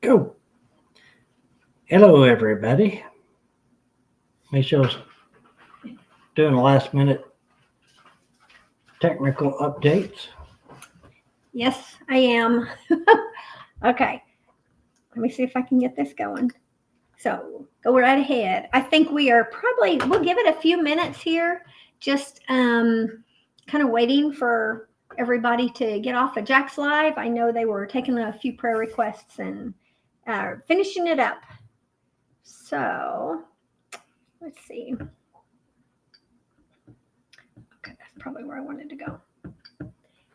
Go. Hello, everybody. Michelle's doing last minute technical updates. Yes, I am. Okay. Let me see if I can get this going. So go right ahead. I think we'll give it a few minutes here, just kind of waiting for everybody to get off of Jack's Live. I know they were taking a few prayer requests and finishing it up. So let's see. Okay, that's probably where I wanted to go.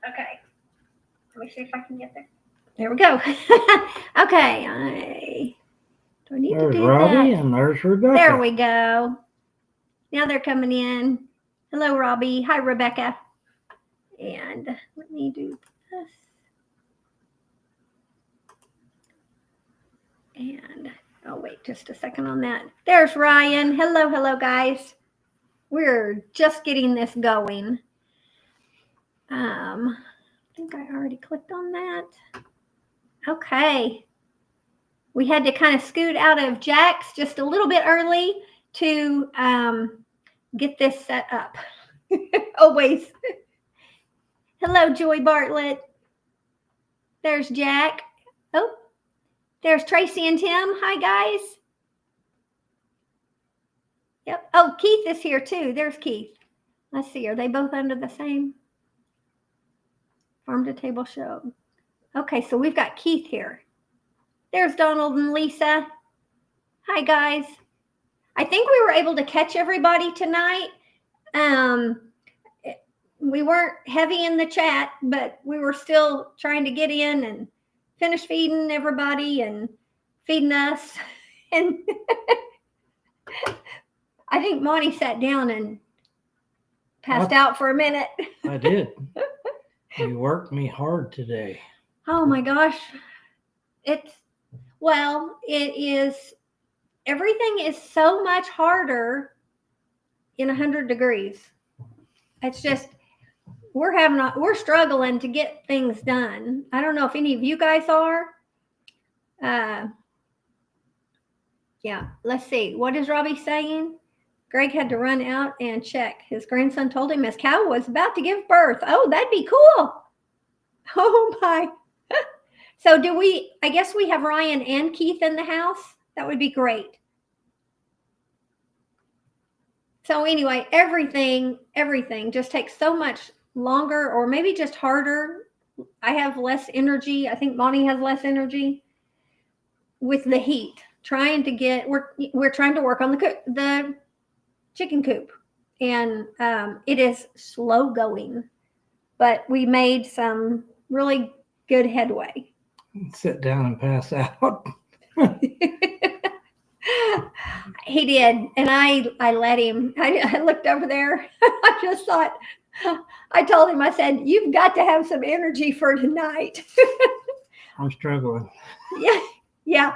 Okay. Let me see if I can get there. There we go. Okay. Do I need There's to do Robbie that? and there's Rebecca. There we go. Now they're coming in. Hello, Robbie. Hi, Rebecca. And let me do this. And I'll wait just a second on that. There's Ryan. Hello, guys. We're just getting this going. I think I already clicked on that. Okay. We had to kind of scoot out of Jack's just a little bit early to get this set up. Always. Hello, Joy Bartlett. There's Jack. Oh, there's Tracy and Tim. Hi, guys. Yep. Oh, Keith is here too. There's Keith. Let's see. Are they both under the same farm to table show? Okay, so we've got Keith here. There's Donald and Lisa. Hi, guys. I think we were able to catch everybody tonight. We weren't heavy in the chat, but we were still trying to get in and finish feeding everybody and feeding us. And I think Monty sat down and passed out for a minute. I did. You worked me hard today. Oh my gosh. It is, everything is so much harder in 100 degrees. It's just, we're struggling to get things done. I don't know if any of you guys are. Yeah, let's see. What is Robbie saying? Greg had to run out and check. His grandson told him his cow was about to give birth. Oh, that'd be cool. Oh my. So I guess we have Ryan and Keith in the house. That would be great. So anyway, everything just takes so much longer, or maybe just harder. I have less energy. I think Bonnie has less energy with the heat. We're trying to work on the chicken coop, and it is slow going, but we made some really good headway. Sit down and pass out. He did, and I let him. I looked over there. I just thought, I told him, I said, you've got to have some energy for tonight. I'm struggling. Yeah.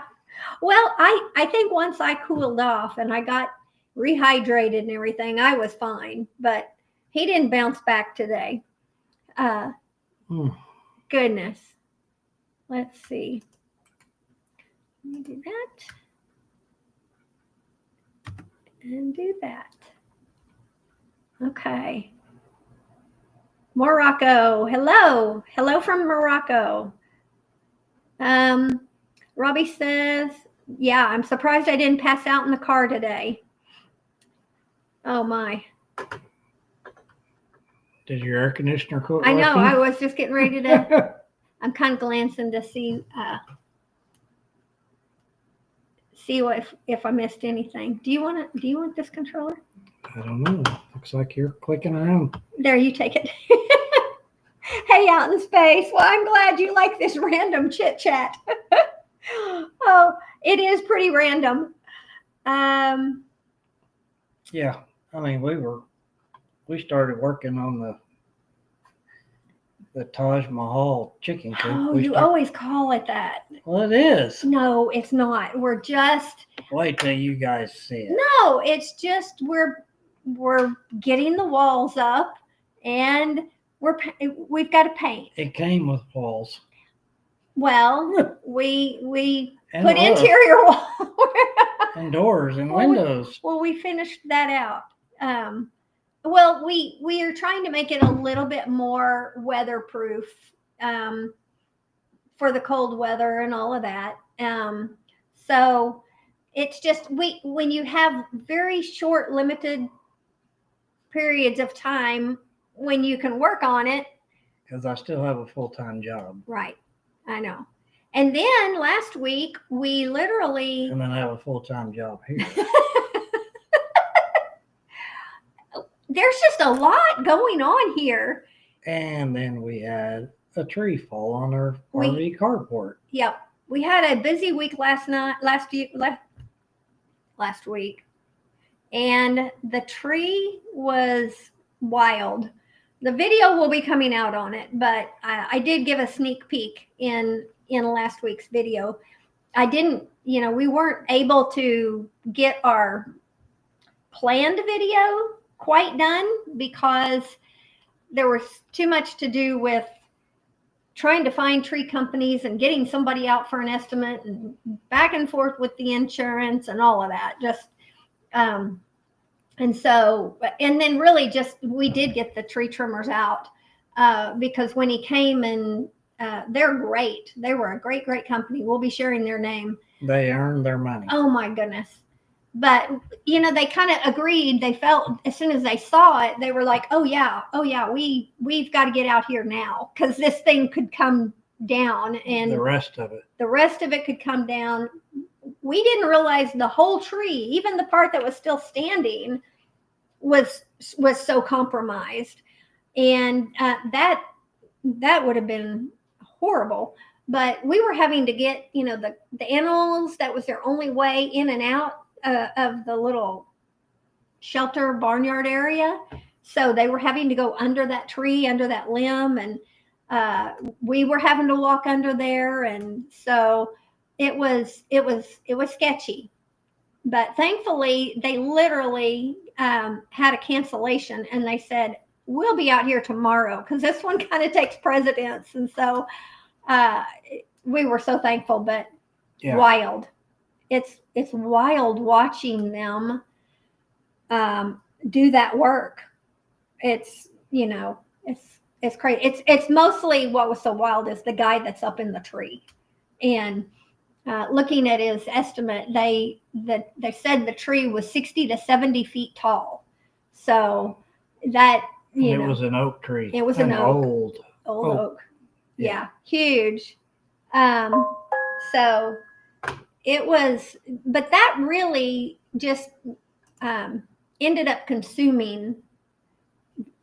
Well, I think once I cooled off and I got rehydrated and everything, I was fine, but he didn't bounce back today. Goodness. Let's see. Let me do that. And do that. Okay. Morocco. Hello from Morocco. Robbie says, yeah, I'm surprised I didn't pass out in the car today. Oh my. Did your air conditioner quit? I know, I was just getting ready to, I'm kind of glancing to see if I missed anything. Do you want this controller? I don't know. Looks like you're clicking around. There, you take it. Hey, out in space. Well, I'm glad you like this random chit chat. Oh, it is pretty random. Yeah, I mean, we started working on the Taj Mahal chicken coop. Oh, you always call it that. Well, it is. No, it's not. We're just. Wait till you guys see it. No, it's just we're getting the walls up, and we've got to paint. It came with walls. Well, we And put roof, interior wall. and doors and Well, windows. we finished that out. Well, we are trying to make it a little bit more weatherproof for the cold weather and all of that. So it's just when you have very short, limited periods of time when you can work on it. Because I still have a full-time job. Right. I know. And then last week we literally And then I have a full-time job here. there's just a lot going on here. And then we had a tree fall on our RV carport. Yep. We had a busy week last week. And the tree was wild. The video will be coming out on it, but I did give a sneak peek in last week's video. I didn't, we weren't able to get our planned video quite done because there was too much to do with trying to find tree companies and getting somebody out for an estimate and back and forth with the insurance and all of that. Just, and then really just, we did get the tree trimmers out because when he came and they're great. They were a great, great company. We'll be sharing their name. They earned their money. Oh my goodness. But, they kind of agreed. They felt as soon as they saw it, they were like, oh yeah, we've got to get out here now because this thing could come down and the rest of it could come down. We didn't realize the whole tree, even the part that was still standing, was so compromised. And that would have been horrible. But we were having to get, the animals, that was their only way in and out of the little shelter barnyard area. So they were having to go under that tree, under that limb, and we were having to walk under there. And so it was sketchy. But thankfully, they literally had a cancellation, and they said, we'll be out here tomorrow because this one kind of takes precedence. And so we were so thankful, but wild. It's wild watching them do that work. It's it's crazy. It's mostly what was so wild is the guy that's up in the tree, and looking at his estimate, they said the tree was 60 to 70 feet tall. So that it was an oak tree. It was an old oak. Yeah, huge. So it was, but that really just ended up consuming,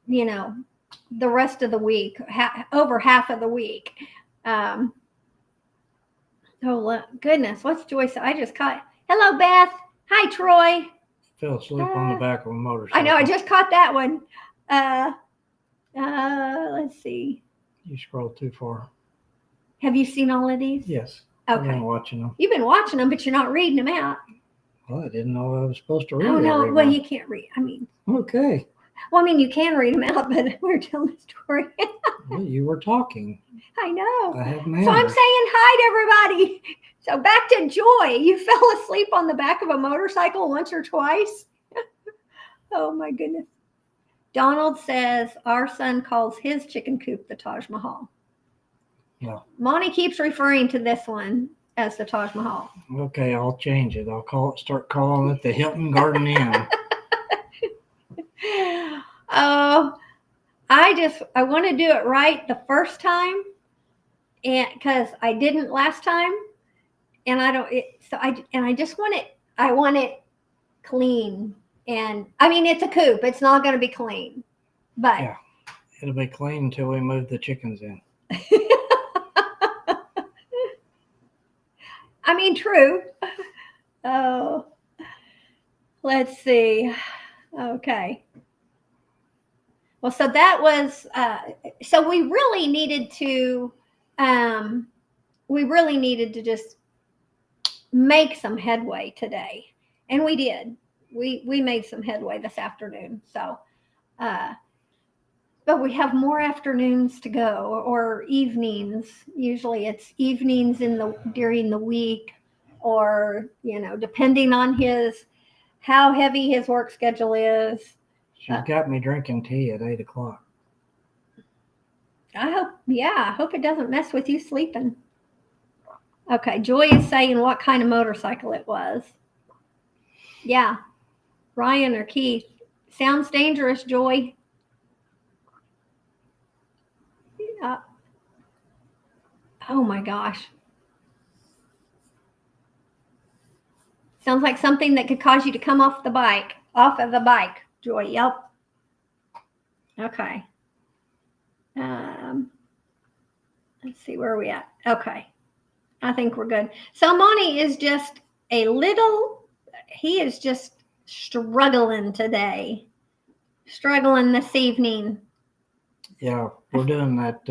the rest of the week, over half of the week. Oh, goodness. What's Joyce? I just caught. Hello, Beth. Hi, Troy. Fell asleep on the back of a motorcycle. I know. I just caught that one. Let's see. You scrolled too far. Have you seen all of these? Yes. Okay. I've been watching them. You've been watching them, but you're not reading them out. Well, I didn't know I was supposed to read. Oh, no. everyone. Well, you can't read. Okay. Well, you can read them out, but we're telling the story. Well, you were talking. I know. I have So manners. I'm saying hi to everybody. So back to Joy. You fell asleep on the back of a motorcycle once or twice. Oh my goodness. Donald says our son calls his chicken coop the Taj Mahal. No. Monty keeps referring to this one as the Taj Mahal. Okay, I'll change it. I'll start calling it the Hilton Garden Inn. Oh, I want to do it right the first time, and because I didn't last time, and I just want it. I want it clean, and it's a coop. It's not going to be clean, but Yeah. It'll be clean until we move the chickens in. True. Oh, let's see. Okay. Well, so that was, so we really needed to just make some headway today. And we did. We made some headway this afternoon. So, but we have more afternoons to go, or evenings. Usually it's evenings during the week. or, depending on how heavy his work schedule is. She's got me drinking tea at 8 o'clock. I hope it doesn't mess with you sleeping. Okay, Joy is saying what kind of motorcycle it was. Yeah, Ryan or Keith. Sounds dangerous, Joy. Oh my gosh. Sounds like something that could cause you to come off of the bike, Joy. Yep. Okay. Let's see, where are we at? Okay. I think we're good. So Monty is just he is just struggling today. Struggling this evening. Yeah, we're doing that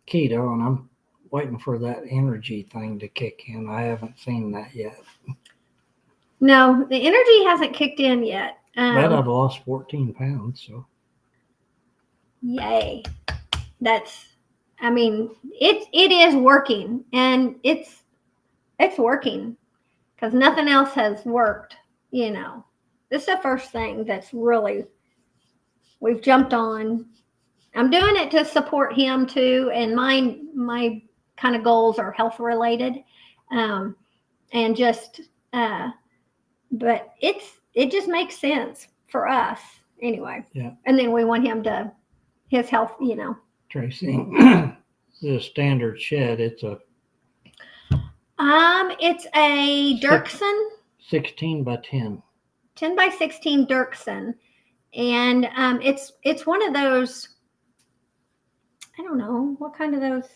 keto, and I'm waiting for that energy thing to kick in. I haven't seen that yet. No, the energy hasn't kicked in yet. But I've lost 14 pounds, so. Yay. It is working, and it's working because nothing else has worked, This is the first thing that's really we've jumped on. I'm doing it to support him too, and my kind of goals are health related, and just but it just makes sense for us anyway. Yeah. And then we want him to his health, Tracy, the standard shed, it's a Dirksen 16 by 10. 10 by 16 Dirksen, and it's one of those, I don't know what kind of those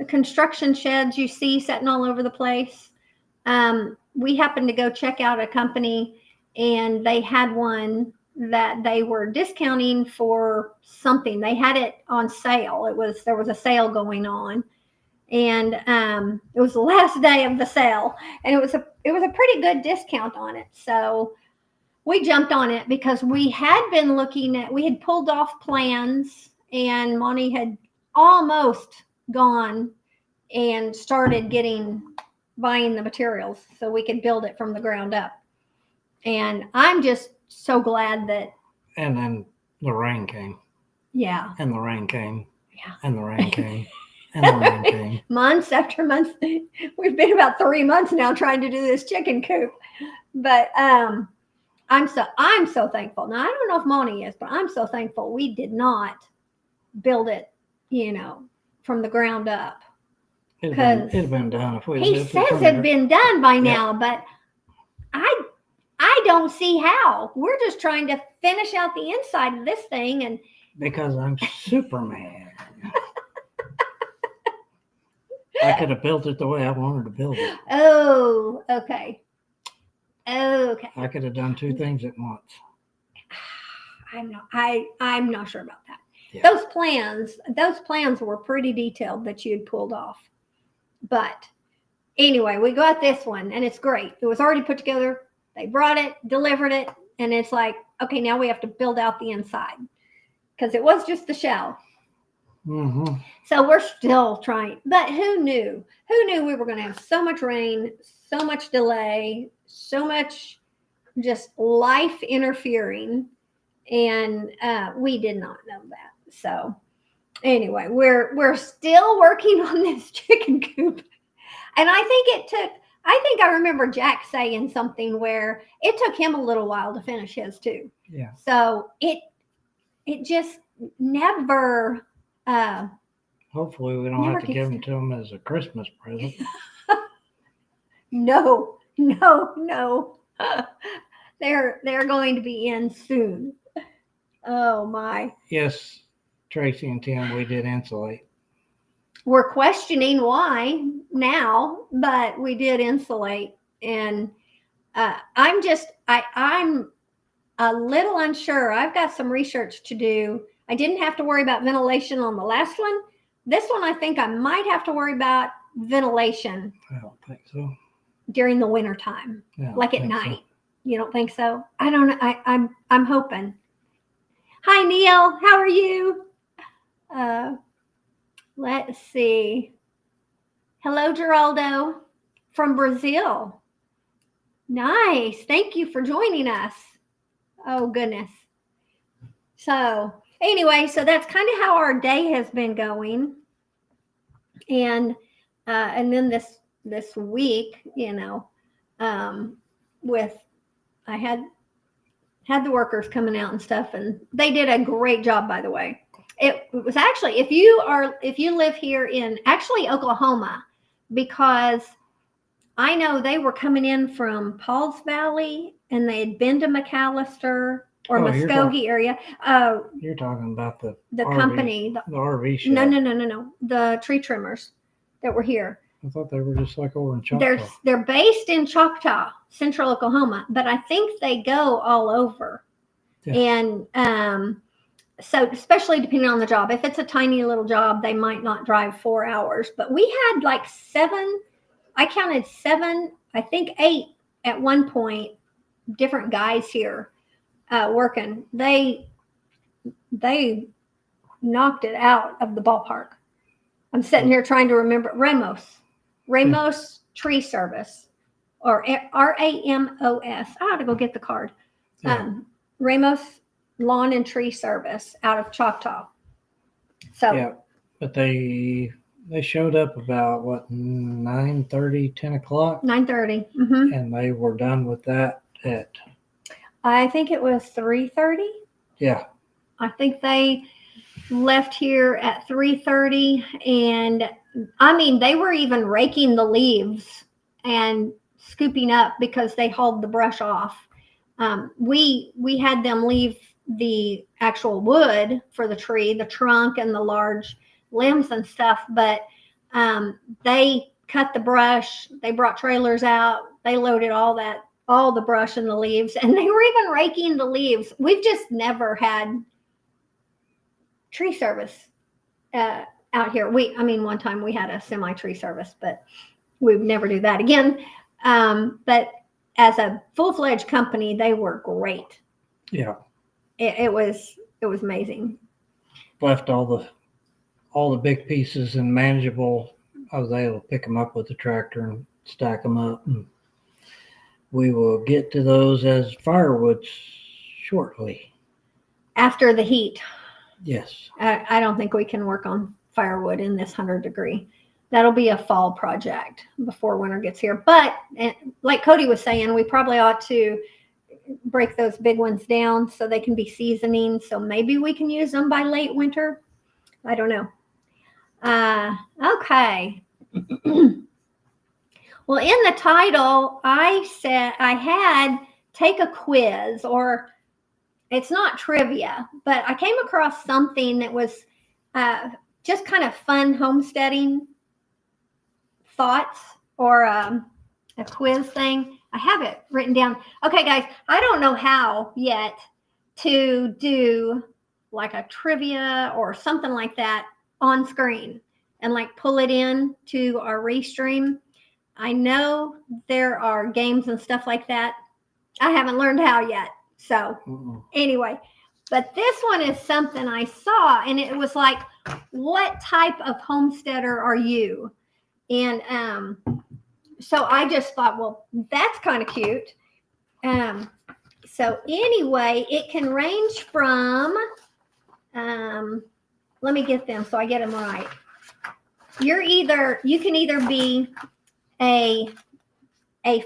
construction sheds you see sitting all over the place. We happened to go check out a company, and they had one that they were discounting for something. They had it on sale. There was a sale going on, and it was the last day of the sale, and it was a pretty good discount on it. So we jumped on it because we had pulled off plans, and Monty had almost gone and started buying the materials so we could build it from the ground up. And I'm just so glad that. And then the rain came. Yeah. And the rain came. Yeah. And the rain came. And the rain came. Months after months. We've been about 3 months now trying to do this chicken coop. But I'm so thankful. Now, I don't know if Monty is, but I'm so thankful we did not build it, from the ground up. It'd have been done if we. He says it'd been done by now, but I don't see how. We're just trying to finish out the inside of this thing, and because I'm Superman. I could have built it the way I wanted to build it. Oh, okay. Okay. I could have done two things at once. I'm not sure about that. Yeah. Those plans were pretty detailed that you had pulled off. But anyway, we got this one, and it's great. It was already put together. They brought it, delivered it, and it's like, okay, now we have to build out the inside because it was just the shell. Mm-hmm. So we're still trying. But who knew? Who knew we were going to have so much rain, so much delay, so much just life interfering, and we did not know that. So anyway, we're still working on this chicken coop, and I think I remember Jack saying something where it took him a little while to finish his too. Yeah. So it just never. Hopefully, we don't have to give them to him as a Christmas present. No. They're going to be in soon. Oh my. Yes, Tracy and Tim, we did insulate. We're questioning why now, but we did insulate, and I'm a little unsure. I've got some research to do. I didn't have to worry about ventilation on the last one. This one, I think I might have to worry about ventilation. I don't think so. During the winter time, like at night. So. You don't think so? I don't know. I'm hoping. Hi, Neil. How are you? Let's see. Hello, Geraldo from Brazil. Nice. Thank you for joining us. Oh, goodness. So, anyway, so that's kind of how our day has been going. And then this week, with I had the workers coming out and stuff, and they did a great job, by the way. It was actually, if you live here in actually Oklahoma, because I know they were coming in from Pauls Valley and they had been to McAllister or Muskogee area. You're talking about the RV, company, the RV shed. No. The tree trimmers that were here. I thought they were just like over in Choctaw. They're based in Choctaw, Central Oklahoma, but I think they go all over. Yeah. And so especially depending on the job, if it's a tiny little job, they might not drive 4 hours. But we had like 7. I counted 7, I think 8 at one point. Different guys here working. They knocked it out of the ballpark. I'm sitting here trying to remember Ramos Tree Service, or Ramos. I ought to go get the card. Yeah. Ramos Lawn and Tree Service out of Choctaw. So yeah, but they showed up about 9:30, 10 o'clock. 9:30. Mm-hmm. And they were done with that at, I think it was 3:30. Yeah. I think they left here at 3:30, and I mean they were even raking the leaves and scooping up because they hauled the brush off. We had them leave the actual wood for the tree, the trunk and the large limbs and stuff, but they cut the brush. They brought trailers out. They loaded all the brush and the leaves, and they were even raking the leaves. We've just never had tree service out here. One time we had a semi tree service, but we would never do that again. But as a full-fledged company, they were great. Yeah, it was amazing. Left all the big pieces and manageable. I was able to pick them up with the tractor and stack them up. And we will get to those as firewood shortly. After the heat. Yes. I don't think we can work on firewood in this 100-degree. That'll be a fall project before winter gets here. But like Cody was saying, we probably ought to break those big ones down so they can be seasoning. So maybe we can use them by late winter. I don't know. Okay. Well, in the title, I said I had take a quiz, or it's not trivia, but I came across something that was just kind of fun homesteading thoughts, or a quiz thing. I have it written down. Okay, guys, I don't know how yet to do like a trivia or something like that on screen and like pull it in to our restream. I know there are games and stuff like that. I haven't learned how yet. So anyway, but this one is something I saw, and it was like, what type of homesteader are you? And so I just thought, well, that's kind of cute. So anyway, it can range from, let me get them so I get them right. You can either be a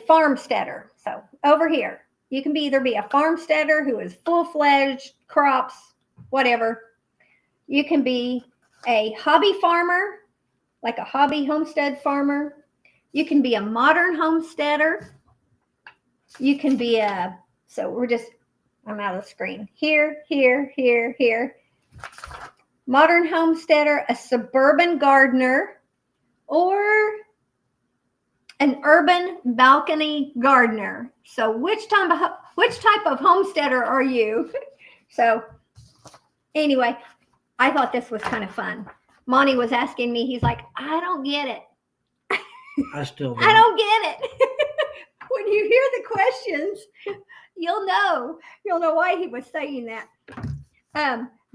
farmsteader. So over here, you can either be a farmsteader who is full-fledged crops, whatever. You can be a hobby farmer, like a hobby homestead farmer. You can be a modern homesteader. You can be I'm out of the screen. Here. Modern homesteader, a suburban gardener, or an urban balcony gardener. So which type of homesteader are you? So anyway, I thought this was kind of fun. Monty was asking me, he's like, I don't get it. I still I don't get it. When you hear the questions, you'll know why he was saying that.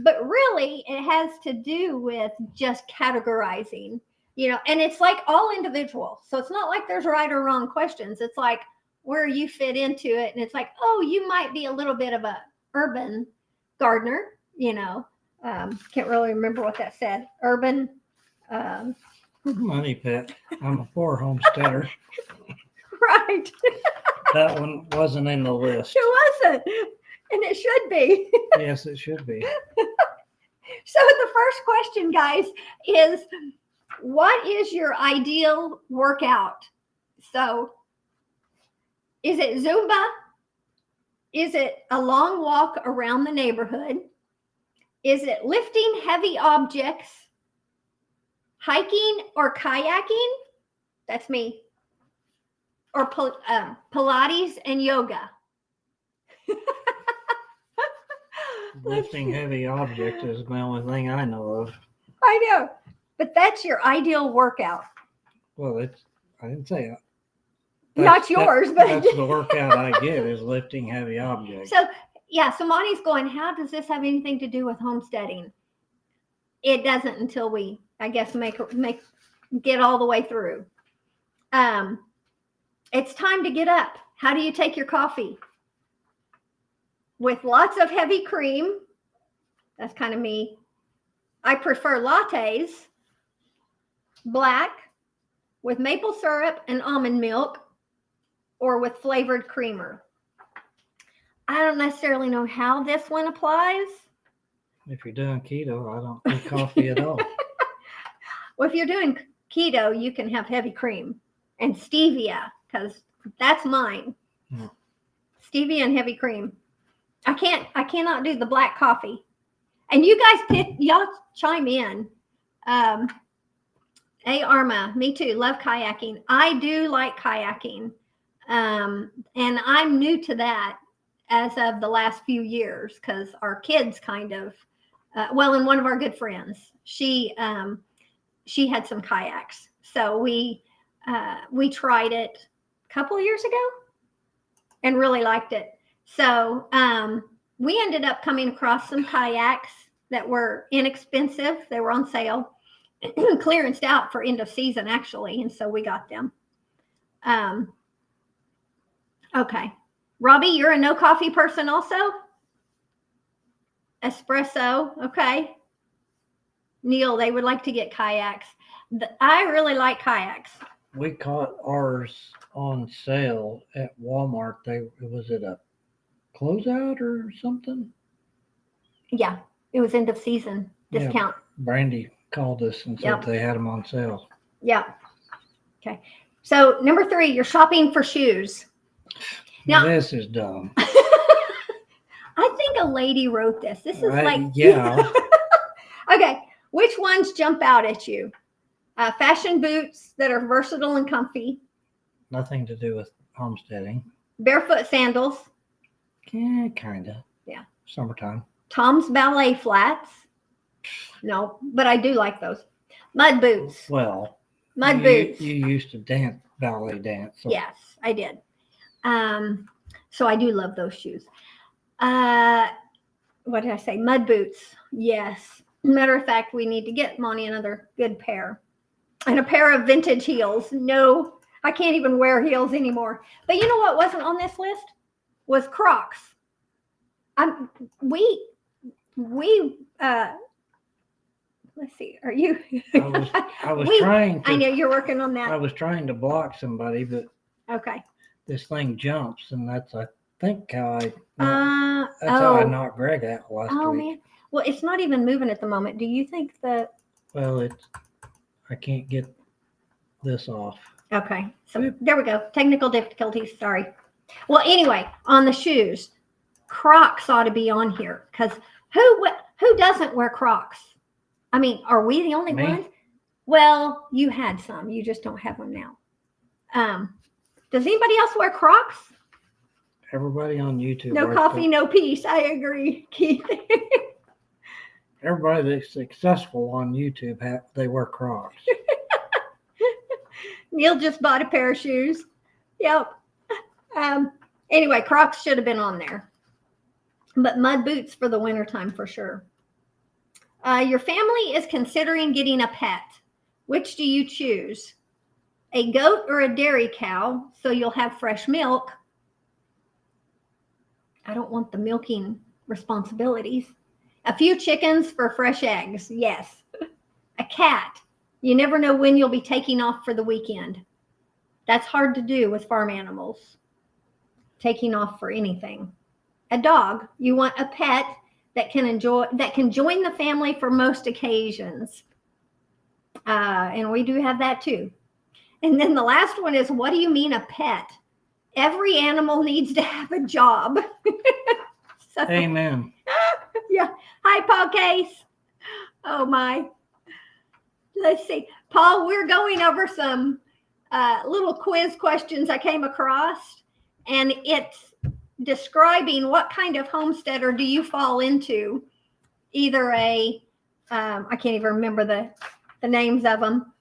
But really, it has to do with just categorizing, and it's like all individual. So it's not like there's right or wrong questions. It's like, where you fit into it. And it's like, oh, you might be a little bit of a urban gardener, can't really remember what that said. Urban. Money pit. I'm a poor homesteader. Right. That one wasn't in the list. It wasn't. And it should be. Yes, it should be. So the first question, guys, is what is your ideal workout? So is it Zumba? Is it a long walk around the neighborhood? Is it lifting heavy objects? Hiking or kayaking? That's me. Or Pilates and yoga. Lifting heavy objects is the only thing I know of. I know, but that's your ideal workout. Well, I didn't say it. Not yours, but that's the workout I get is lifting heavy objects. So Monty's going, how does this have anything to do with homesteading? It doesn't until we, I guess, get all the way through. It's time to get up. How do you take your coffee? With lots of heavy cream. That's kind of me. I prefer lattes, black, with maple syrup and almond milk, or with flavored creamer. I don't necessarily know how this one applies. If you're doing keto, I don't drink coffee at all. Well, if you're doing keto, you can have heavy cream and stevia, because that's mine. Yeah. Stevia and heavy cream. I cannot do the black coffee. And you guys y'all chime in. Hey, Arma, me too. Love kayaking. I do like kayaking. And I'm new to that as of the last few years, because our kids kind of, and one of our good friends, she had some kayaks. So we tried it a couple of years ago and really liked it. So we ended up coming across some kayaks that were inexpensive. They were on sale, clearanced out for end of season, actually. And so we got them. Okay. Robbie, you're a no coffee person also? Espresso. Okay. Neil, they would like to get kayaks. I really like kayaks. We caught ours on sale at Walmart. Was it a closeout or something? Yeah, it was end of season discount. Yeah, Brandy called us and said they had them on sale. Yeah. Okay. So number 3, you're shopping for shoes. Now, this is dumb. I think a lady wrote this. This is yeah. Okay. Which ones jump out at you? Fashion boots that are versatile and comfy. Nothing to do with homesteading. Barefoot sandals. Yeah, kind of. Yeah. Summertime. Tom's ballet flats. No, but I do like those. Mud boots. Well, Mud boots. You used to ballet dance. So. Yes, I did. So I do love those shoes. What did I say? Mud boots. Yes. Matter of fact, we need to get Monty another good pair. And a pair of vintage heels. No, I can't even wear heels anymore. But you know what wasn't on this list? Was Crocs. Let's see. Are you? I was trying to. I know you're working on that. I was trying to block somebody, but okay. This thing jumps, and that's I think how I knocked Greg out last week. Man. Well, it's not even moving at the moment. Do you think that? Well, I can't get this off. Okay. So there we go. Technical difficulties. Sorry. Well, anyway, on the shoes, Crocs ought to be on here, because who doesn't wear Crocs? I mean, are we the only ones? Well, you had some. You just don't have them now. Does anybody else wear Crocs? Everybody on YouTube. No coffee, no peace. I agree, Keith. Everybody that's successful on YouTube, they wear Crocs. Neil just bought a pair of shoes. Yep. Anyway, Crocs should have been on there. But mud boots for the wintertime for sure. Your family is considering getting a pet. Which do you choose? a goat or a dairy cow, so you'll have fresh milk. I don't want the milking responsibilities. A few chickens for fresh eggs. Yes. A cat. You never know when you'll be taking off for the weekend. That's hard to do with farm animals. Taking off for anything. A dog. You want a pet that can join the family for most occasions. And we do have that too. And then the last one is, what do you mean a pet? Every animal needs to have a job. So, Amen. Yeah. Hi, Paul Case. Oh my. Let's see. Paul, we're going over some little quiz questions I came across, and it's describing what kind of homesteader do you fall into. Either I can't even remember the names of them,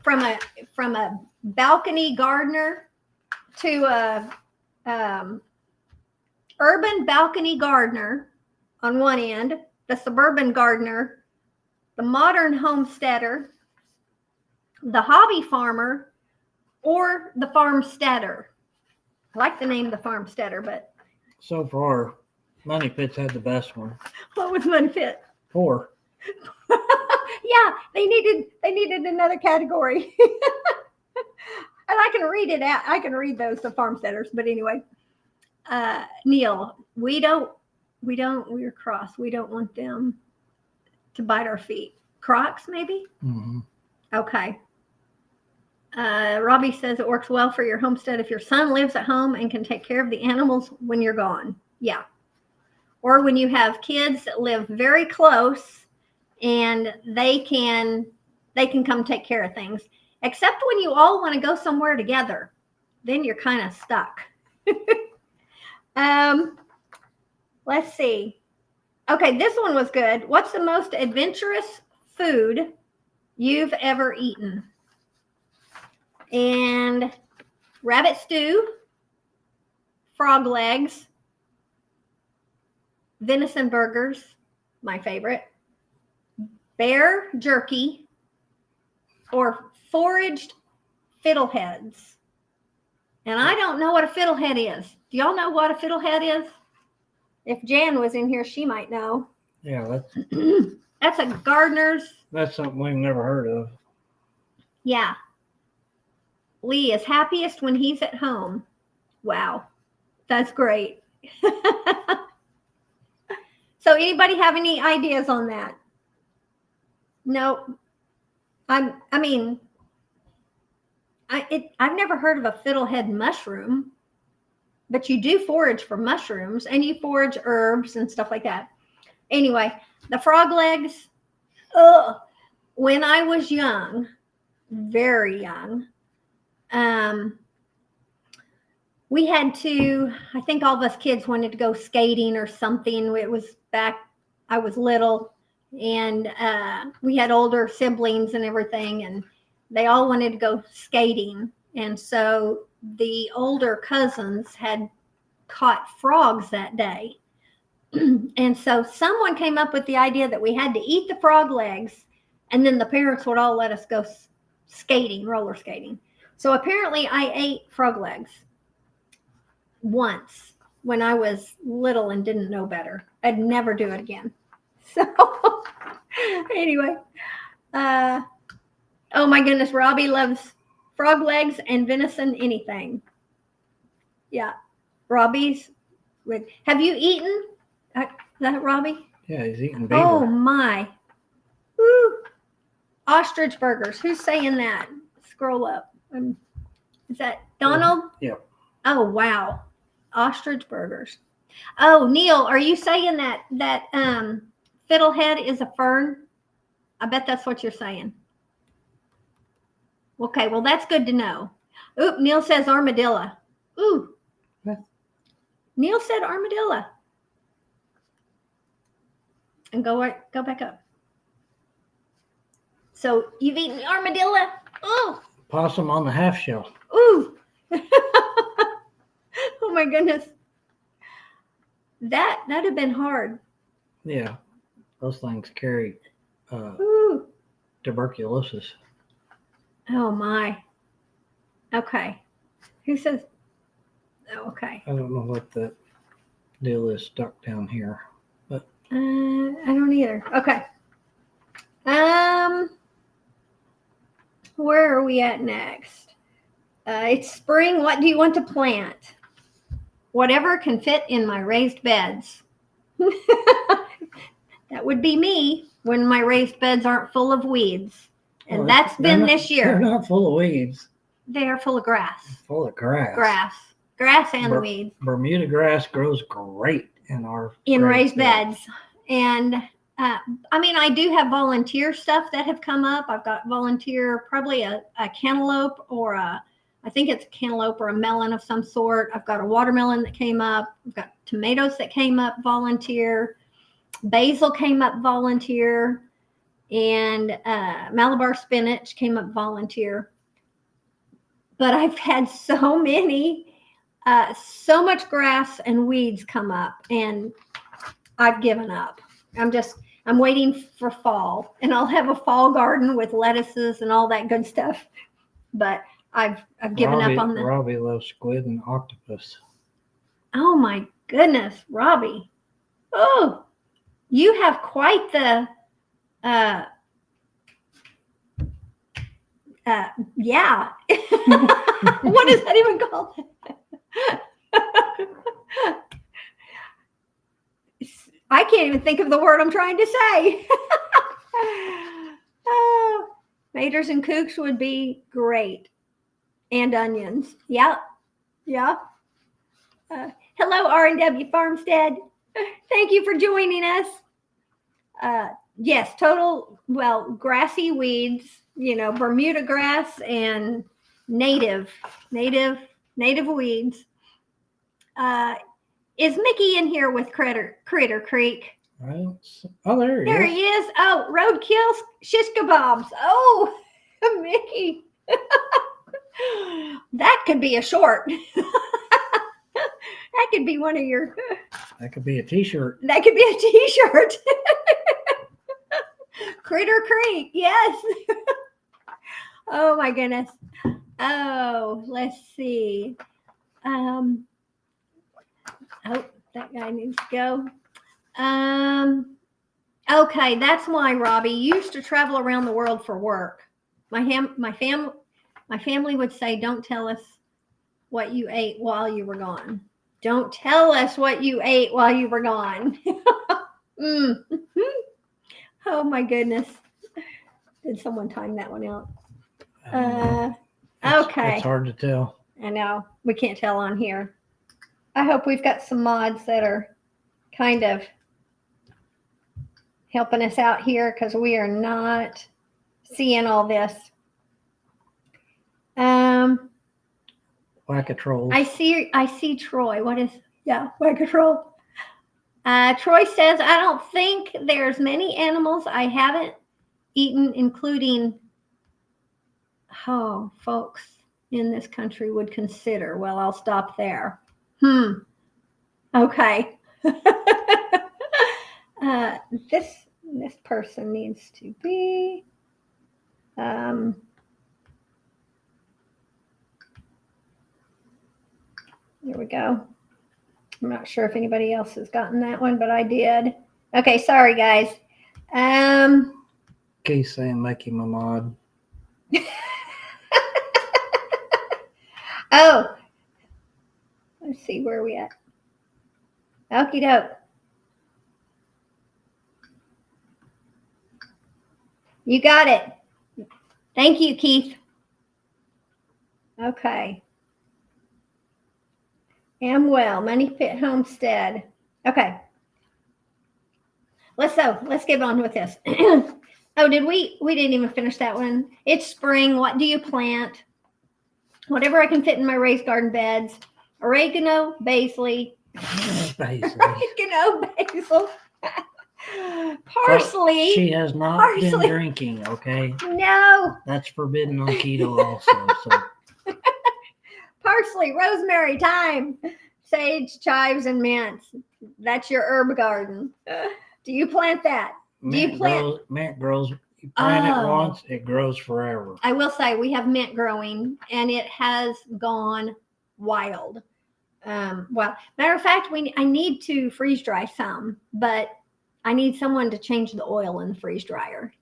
from a balcony gardener to a urban balcony gardener on one end, the suburban gardener, the modern homesteader, the hobby farmer, or the farmsteader. I like the name the farmsteader, but So far, Money Pit's had the best one. what was Money Pit? 4. Yeah, they needed another category. And I can read it out. I can read those, the farmsteaders. But anyway, Neil, we're cross. We don't want them to bite our feet. Crocs, maybe? Mm-hmm. Okay. Robbie says it works well for your homestead if your son lives at home and can take care of the animals when you're gone. Yeah. Or when you have kids that live very close and they can come take care of things. Except when you all want to go somewhere together. Then you're kind of stuck. Let's see. Okay, this one was good. What's the most adventurous food you've ever eaten? And rabbit stew, frog legs, venison burgers, my favorite, bear jerky, or foraged fiddleheads. And I don't know what a fiddlehead is. Do y'all know what a fiddlehead is? If Jan was in here, she might know. Yeah, That's a gardener's. that's something we've never heard of. Yeah. Lee is happiest when he's at home. Wow. That's great. So anybody have any ideas on that? No. I've never heard of a fiddlehead mushroom, but you do forage for mushrooms and you forage herbs and stuff like that. Anyway, the frog legs, when I was young, very young, we had to, I think all of us kids wanted to go skating or something. It was back, I was little, and we had older siblings and everything, and they all wanted to go skating. And so the older cousins had caught frogs that day. And so someone came up with the idea that we had to eat the frog legs, and then the parents would all let us go skating, roller skating. So apparently I ate frog legs once when I was little and didn't know better. I'd never do it again. So anyway, oh my goodness, Robbie loves frog legs and venison anything. Yeah, Robbie's with. Have you eaten? Is that Robbie? Yeah, he's eating beaver. Oh my. Woo. Ostrich burgers. Who's saying that? Scroll up. Is that Donald? Yeah. Oh, wow. Ostrich burgers. Oh, Neil, are you saying that fiddlehead is a fern? I bet that's what you're saying. Okay, well, that's good to know. Oop, Neil says armadillo. Ooh. What? Neil said armadillo. And go back up. So you've eaten armadillo? Oh. Possum on the half shell. Ooh. Oh my goodness. That'd have been hard. Yeah, those things carry Ooh. tuberculosis. Oh my. Okay. Who says? Oh, okay. I don't know what that deal is stuck down here. I don't either. Okay. Where are we at next? It's spring. What do you want to plant? Whatever can fit in my raised beds. That would be me when my raised beds aren't full of weeds. And Well, that's been this They're year. not full of weeds. They're full of grass. Full of grass. Grass and weeds. Bermuda grass grows great in our raised beds. And I mean, I do have volunteer stuff that have come up. I've got volunteer, probably a cantaloupe or I think it's a cantaloupe or a melon of some sort. I've got a watermelon that came up. I've got tomatoes that came up volunteer. Basil came up volunteer. And Malabar spinach came up volunteer. But I've had so much grass and weeds come up, and I've given up. I'm waiting for fall, and I'll have a fall garden with lettuces and all that good stuff. But I've given up on them. Robbie loves squid and octopus. Oh my goodness, Robbie. Oh, you have quite the yeah. What is that even called? I can't even think of the word I'm trying to say. Oh, maters and kooks would be great. And onions. Yep. Yeah. Hello, R&W Farmstead. Thank you for joining us. Yes, grassy weeds, Bermuda grass and native weeds. Is Mickey in here with Critter Creek? Oh, there he is. There he is. Oh, roadkill shish kebabs. Oh, Mickey. That could be a short. That could be one of your. That could be a t-shirt. That could be a t-shirt. Critter Creek, yes. Oh my goodness. Oh, let's see. Oh, that guy needs to go. Okay, that's why Robbie used to travel around the world for work. My family would say, "Don't tell us what you ate while you were gone. Don't tell us what you ate while you were gone." Oh my goodness. Did someone time that one out? Okay. It's hard to tell. I know. We can't tell on here. I hope we've got some mods that are kind of helping us out here because we are not seeing all this. Whack-a-trolls. I see Troy. Whack-a-troll. Troy says, I don't think there's many animals I haven't eaten, including folks in this country would consider. Well, I'll stop there. Okay. This person needs to be there we go. I'm not sure if anybody else has gotten that one, but I did. Okay, sorry guys. Keith saying make him a mod. Oh, let's see where are we at. Okie doke. You got it. Thank you, Keith. Okay. Amwell, Money Pit Homestead. Okay. Let's get on with this. Oh, we didn't even finish that one. It's spring. What do you plant? Whatever I can fit in my raised garden beds. Oregano, basil. Oregano, basil. Parsley. She has not been drinking, okay? No. That's forbidden on keto also. So. Parsley, rosemary, thyme, sage, chives, and mint. That's your herb garden. Do you plant that? Mint grows You plant it Oh. once, it grows forever. I will say we have mint growing, and it has gone wild. Well, matter of fact, I need to freeze dry some, but I need someone to change the oil in the freeze dryer.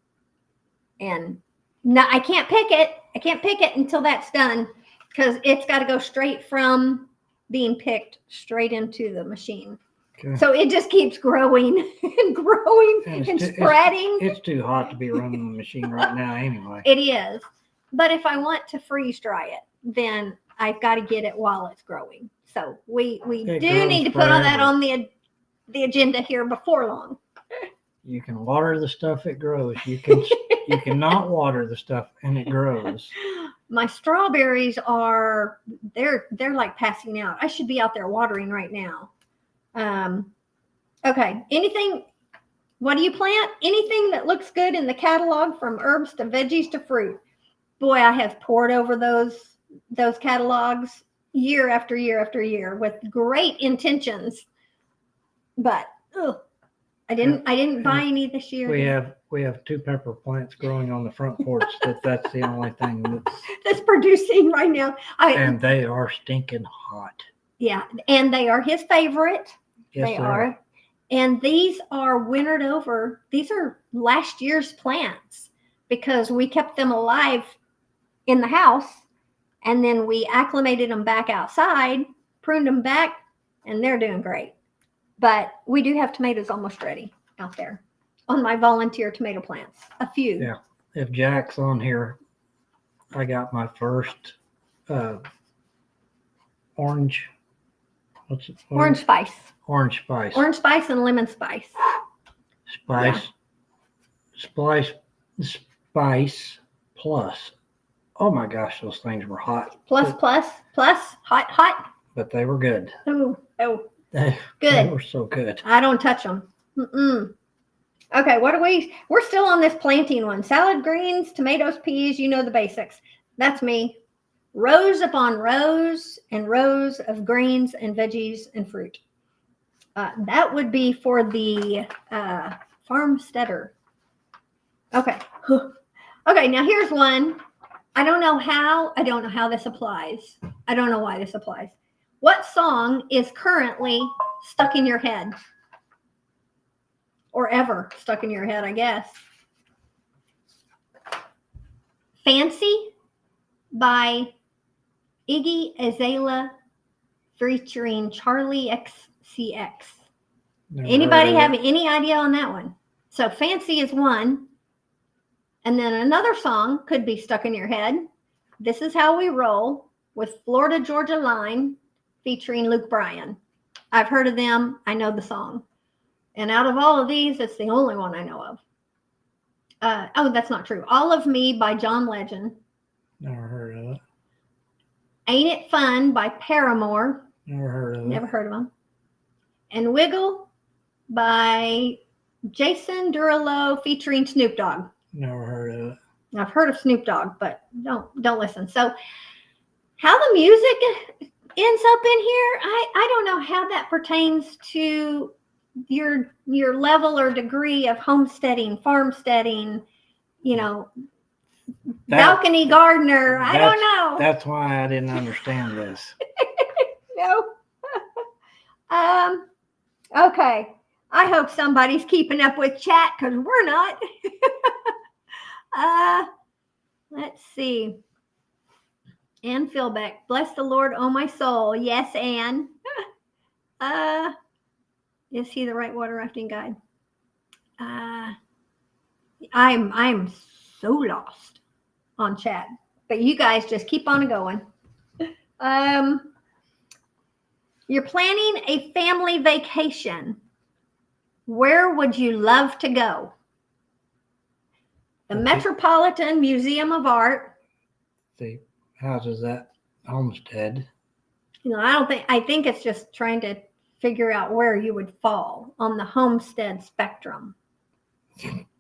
And no, I can't pick it. I can't pick it until that's done, because it's got to go straight from being picked straight into the machine. Okay. So it just keeps growing and growing and spreading. It's too hot to be running the machine right now anyway. It is. But if I want to freeze dry it, then I've got to get it while it's growing. So we do need to put on that on the agenda here before long. You can water the stuff it grows. You cannot water the stuff and it grows. My strawberries they're like passing out. I should be out there watering right now. Okay. What do you plant? Anything that looks good in the catalog, from herbs to veggies to fruit. Boy, I have poured over those catalogs year after year after year with great intentions. But I didn't buy any this year. We have 2 pepper plants growing on the front porch. That's the only thing that's producing right now. And they are stinking hot. Yeah, and they are his favorite. Yes, they are. And these are wintered over. These are last year's plants because we kept them alive in the house, and then we acclimated them back outside, pruned them back, and they're doing great. But we do have tomatoes almost ready out there on my volunteer tomato plants. A few. Yeah. If Jack's on here, I got my first orange. What's it? Orange spice. Orange spice. Orange spice and lemon spice. Spice plus. Oh my gosh, those things were hot. Plus, hot. But they were good. Oh, They good. were so good. I don't touch them. Okay, we're still on this planting one. Salad greens, tomatoes, peas, you know the basics. That's me. Rows upon rows and rows of greens and veggies and fruit. That would be for the farmsteader. Okay. Okay, now here's one. I don't know how this applies. I don't know why this applies. What song is currently stuck in your head? Or ever stuck in your head, I guess. Fancy by Iggy Azalea featuring Charlie XCX. Anybody have any idea on that one? So Fancy is one. And then another song could be stuck in your head. This Is How We Roll with Florida Georgia Line featuring Luke Bryan. I've heard of them. I know the song. And out of all of these, it's the only one I know of. That's not true. All of Me by John Legend. Never heard of it. Ain't It Fun by Paramore. Never heard of it. Never heard of them. And Wiggle by Jason Derulo featuring Snoop Dogg. Never heard of it. I've heard of Snoop Dogg, but don't listen. So how the music ends up in here, I don't know how that pertains to your level or degree of homesteading, farmsteading, balcony gardener. I don't know. That's why I didn't understand this. No. Okay. I hope somebody's keeping up with chat because we're not. Let's see. Ann Philbeck. Bless the Lord, oh my soul. Yes, Ann. Is he the right water rafting guide? I'm so lost on chat. But you guys just keep on going. You're planning a family vacation. Where would you love to go? The Metropolitan Museum of Art. The houses at Homestead. I think it's just trying to figure out where you would fall on the homestead spectrum.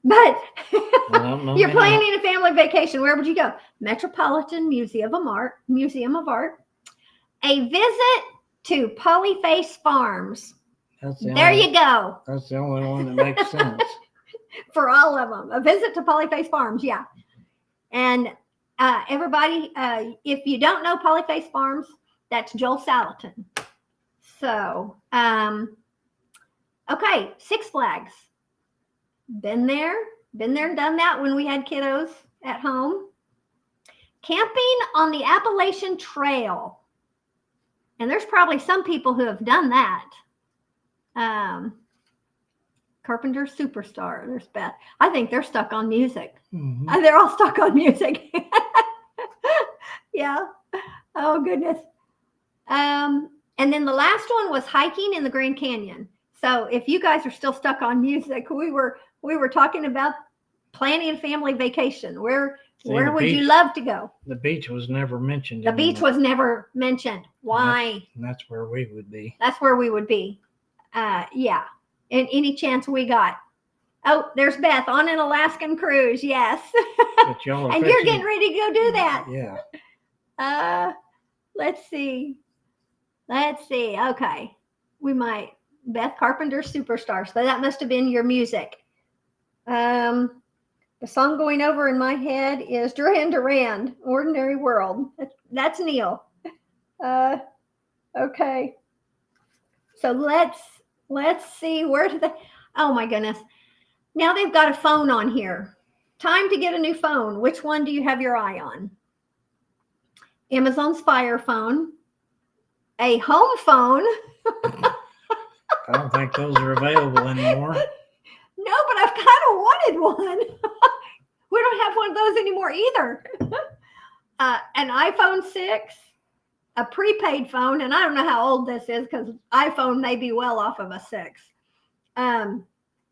But you're planning a family vacation. Where would you go? Metropolitan Museum of Art. A visit to Polyface Farms. You go. That's the only one that makes sense. For all of them. A visit to Polyface Farms, yeah. And everybody, if you don't know Polyface Farms, that's Joel Salatin. So, okay, Six Flags. Been there and done that when we had kiddos at home. Camping on the Appalachian Trail. And there's probably some people who have done that. Carpenter Superstar. There's Beth. I think they're stuck on music. Mhm. They're all stuck on music. Yeah. Oh, goodness. And then the last one was hiking in the Grand Canyon. So if you guys are still stuck on music, we were talking about planning a family vacation. Where would you love to go? The beach was never mentioned. The beach was never mentioned. Why? And that's where we would be. That's where we would be. Yeah. And any chance we got. Oh, there's Beth on an Alaskan cruise. Yes. But y'all are And you're getting ready to go do that. Yeah. Let's see. Okay. We might. Beth Carpenter Superstar. So that must have been your music. The song going over in my head is Duran Duran, Ordinary World. That's Neil. Okay. So let's see, where do they, oh my goodness. Now they've got a phone on here. Time to get a new phone. Which one do you have your eye on? Amazon's Fire Phone, a home phone. I don't think those are available anymore. No, but I've kind of wanted one. We don't have one of those anymore either. An iPhone 6, a prepaid phone, and I don't know how old this is because iPhone may be well off of a 6. And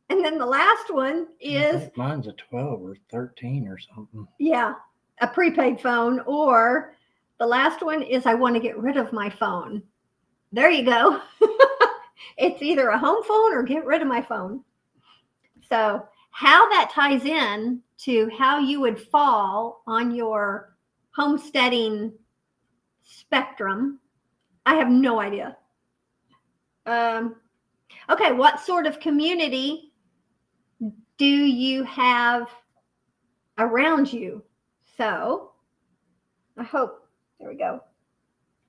then the last one I is, think mine's a 12 or 13 or something. yeah, a prepaid phone, or the last one is I want to get rid of my phone. There you go. It's either a home phone or get rid of my phone. So how that ties in to how you would fall on your homesteading spectrum, I have no idea. Okay, what sort of community do you have around you? So I hope, there we go.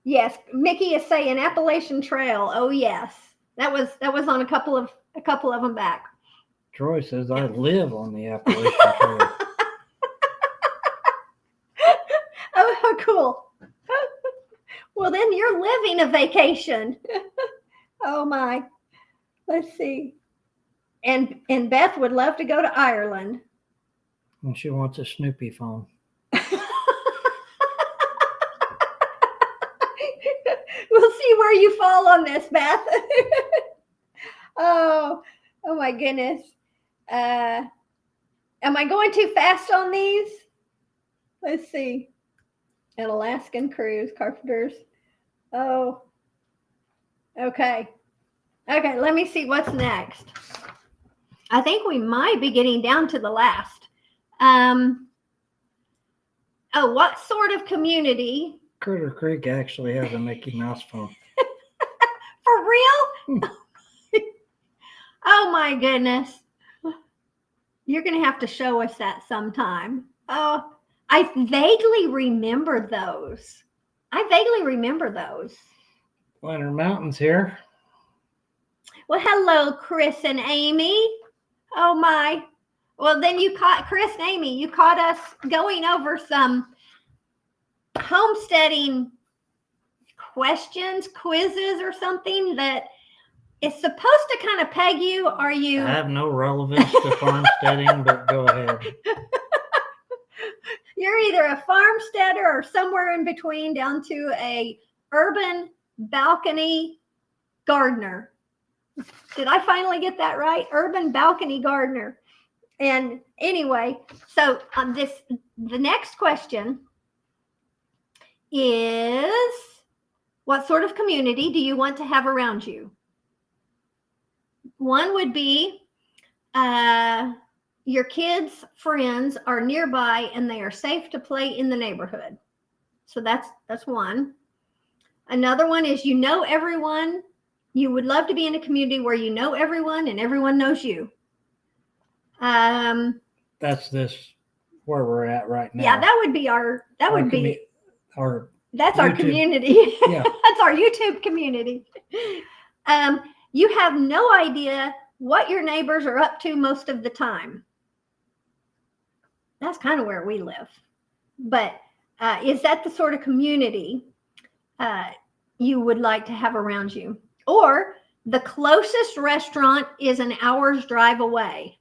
Yes, Mickey is saying Appalachian Trail. Oh yes, that was on a couple of them back. Troy says I live on the Appalachian Trail. Oh, cool. Well, then you're living a vacation. Oh my. Let's see. And Beth would love to go to Ireland. And she wants a Snoopy phone. We'll see where you fall on this, Beth. Oh my goodness. Am I going too fast on these? Let's see. An Alaskan cruise, Carpenters. Oh. Okay. Okay, let me see what's next. I think we might be getting down to the last. What sort of community? Critter Creek actually has a Mickey Mouse phone. For real? Oh my goodness. You're going to have to show us that sometime. Oh, I vaguely remember those. Winter Mountains here. Well, hello, Chris and Amy. Oh my. Well, then you caught Chris and Amy. You caught us going over some homesteading questions, quizzes, or something that is supposed to kind of peg you. Are you? I have no relevance to farmsteading, but go ahead. You're either a farmsteader or somewhere in between, down to a urban balcony gardener. Did I finally get that right? Urban balcony gardener. And anyway, so the next question is, what sort of community do you want to have around you? One would be your kids' friends are nearby and they are safe to play in the neighborhood. So that's one. Another one is you know everyone. You would love to be in a community where you know everyone and everyone knows you. That's this where we're at right now. Yeah, that would be our. That Our would be. our That's our YouTube. community. Yeah. That's our YouTube community. You have no idea what your neighbors are up to most of the time. That's kind of where we live. But is that the sort of community you would like to have around you? Or the closest restaurant is an hour's drive away.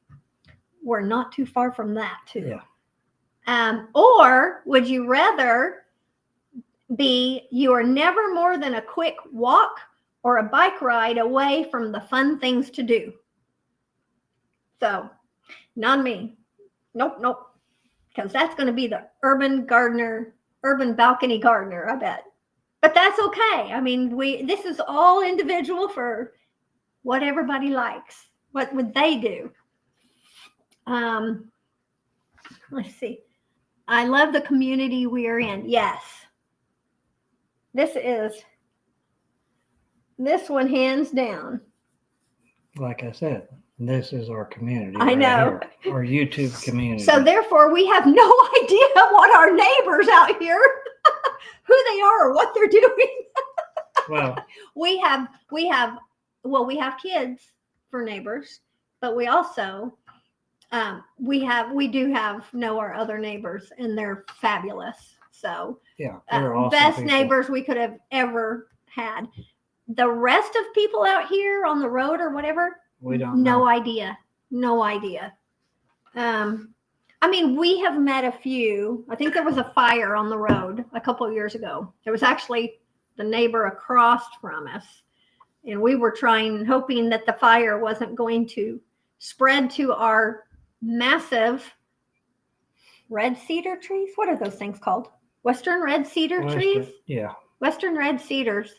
We're not too far from that, too. Yeah. Or would you rather be you are never more than a quick walk or a bike ride away from the fun things to do? So, not me. Nope. Because that's going to be the urban balcony gardener, I bet. But that's okay. I mean, this is all individual for what everybody likes. What would they do? Let's see. I love the community we are in. Yes. This one hands down. Like I said, this is our community. I know. Here. Our YouTube community. So therefore, we have no idea what our neighbors out here, who they are or what they're doing. Well, we have kids for neighbors, but we also know our other neighbors, and they're fabulous. So yeah, they're awesome best people. neighbors we could have ever had. The rest of people out here on the road or whatever, we don't know. No idea. I mean, we have met a few. I think there was a fire on the road a couple of years ago. There was actually the neighbor across from us, and we were hoping that the fire wasn't going to spread to our massive red cedar trees. What are those things called? Western red cedar trees? Yeah. Western red cedars.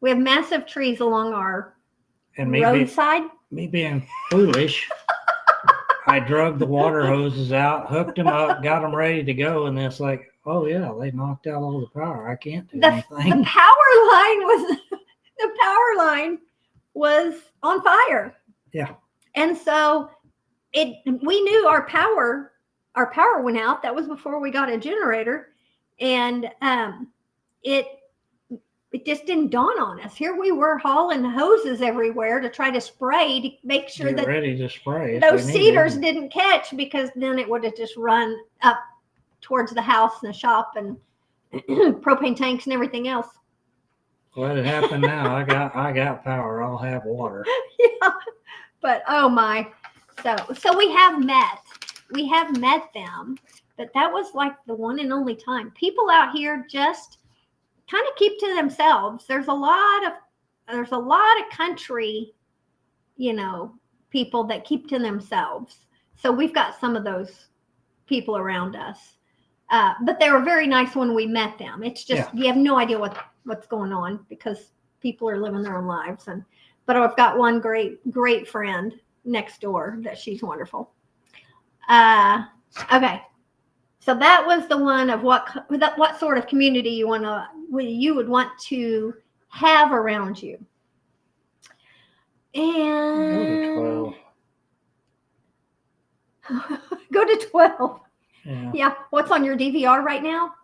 We have massive trees along our and roadside. Me being foolish, I drug the water hoses out, hooked them up, got them ready to go, and it's like, oh yeah, they knocked out all the power. I can't do anything. The power line was on fire. Yeah. And so we knew our power went out. That was before we got a generator, and it just didn't dawn on us. Here we were hauling hoses everywhere to try to spray to make sure that ready to spray those cedars didn't catch, because then it would have just run up towards the house and the shop and propane tanks and everything else. Let it happen now. I got power. I'll have water. Yeah, but oh my! So we have met them, but that was like the one and only time. People out here just kind of keep to themselves. There's a lot of country, people that keep to themselves. So we've got some of those people around us. But they were very nice when we met them. It's just, You have no idea what's going on, because people are living their own lives. But I've got one great friend next door that she's wonderful. Okay. So that was the one of what sort of community you would want to have around you. And go to 12. Yeah. What's on your DVR right now?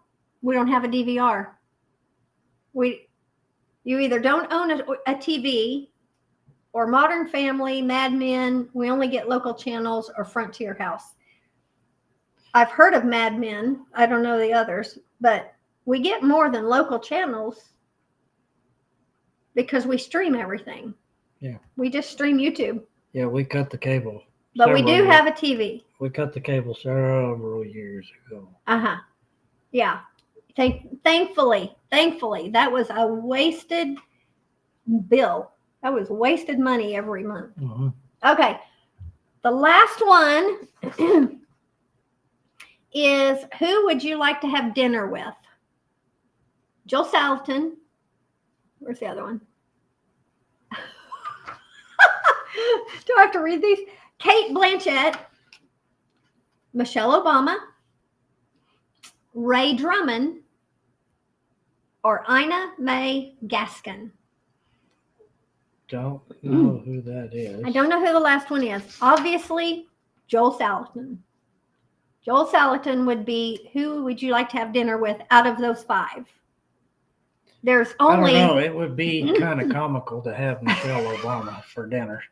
We don't have a DVR. You either don't own a TV, or Modern Family, Mad Men. We only get local channels, or Frontier House. I've heard of Mad Men. I don't know the others, but we get more than local channels because we stream everything. Yeah. We just stream YouTube. Yeah, we cut the cable. But we do have a TV. We cut the cable several years ago. Yeah. Thankfully, that was a wasted bill. That was wasted money every month. Mm-hmm. Okay. The last one is, who would you like to have dinner with? Jill Salatin. Where's the other one? Do I have to read these? Kate Blanchett, Michelle Obama, Ray Drummond, or Ina May Gaskin. Don't know who that is. I don't know who the last one is. Obviously, Joel Salatin. Joel Salatin would be, who would you like to have dinner with out of those 5? There's only. I don't know. It would be kind of comical to have Michelle Obama for dinner.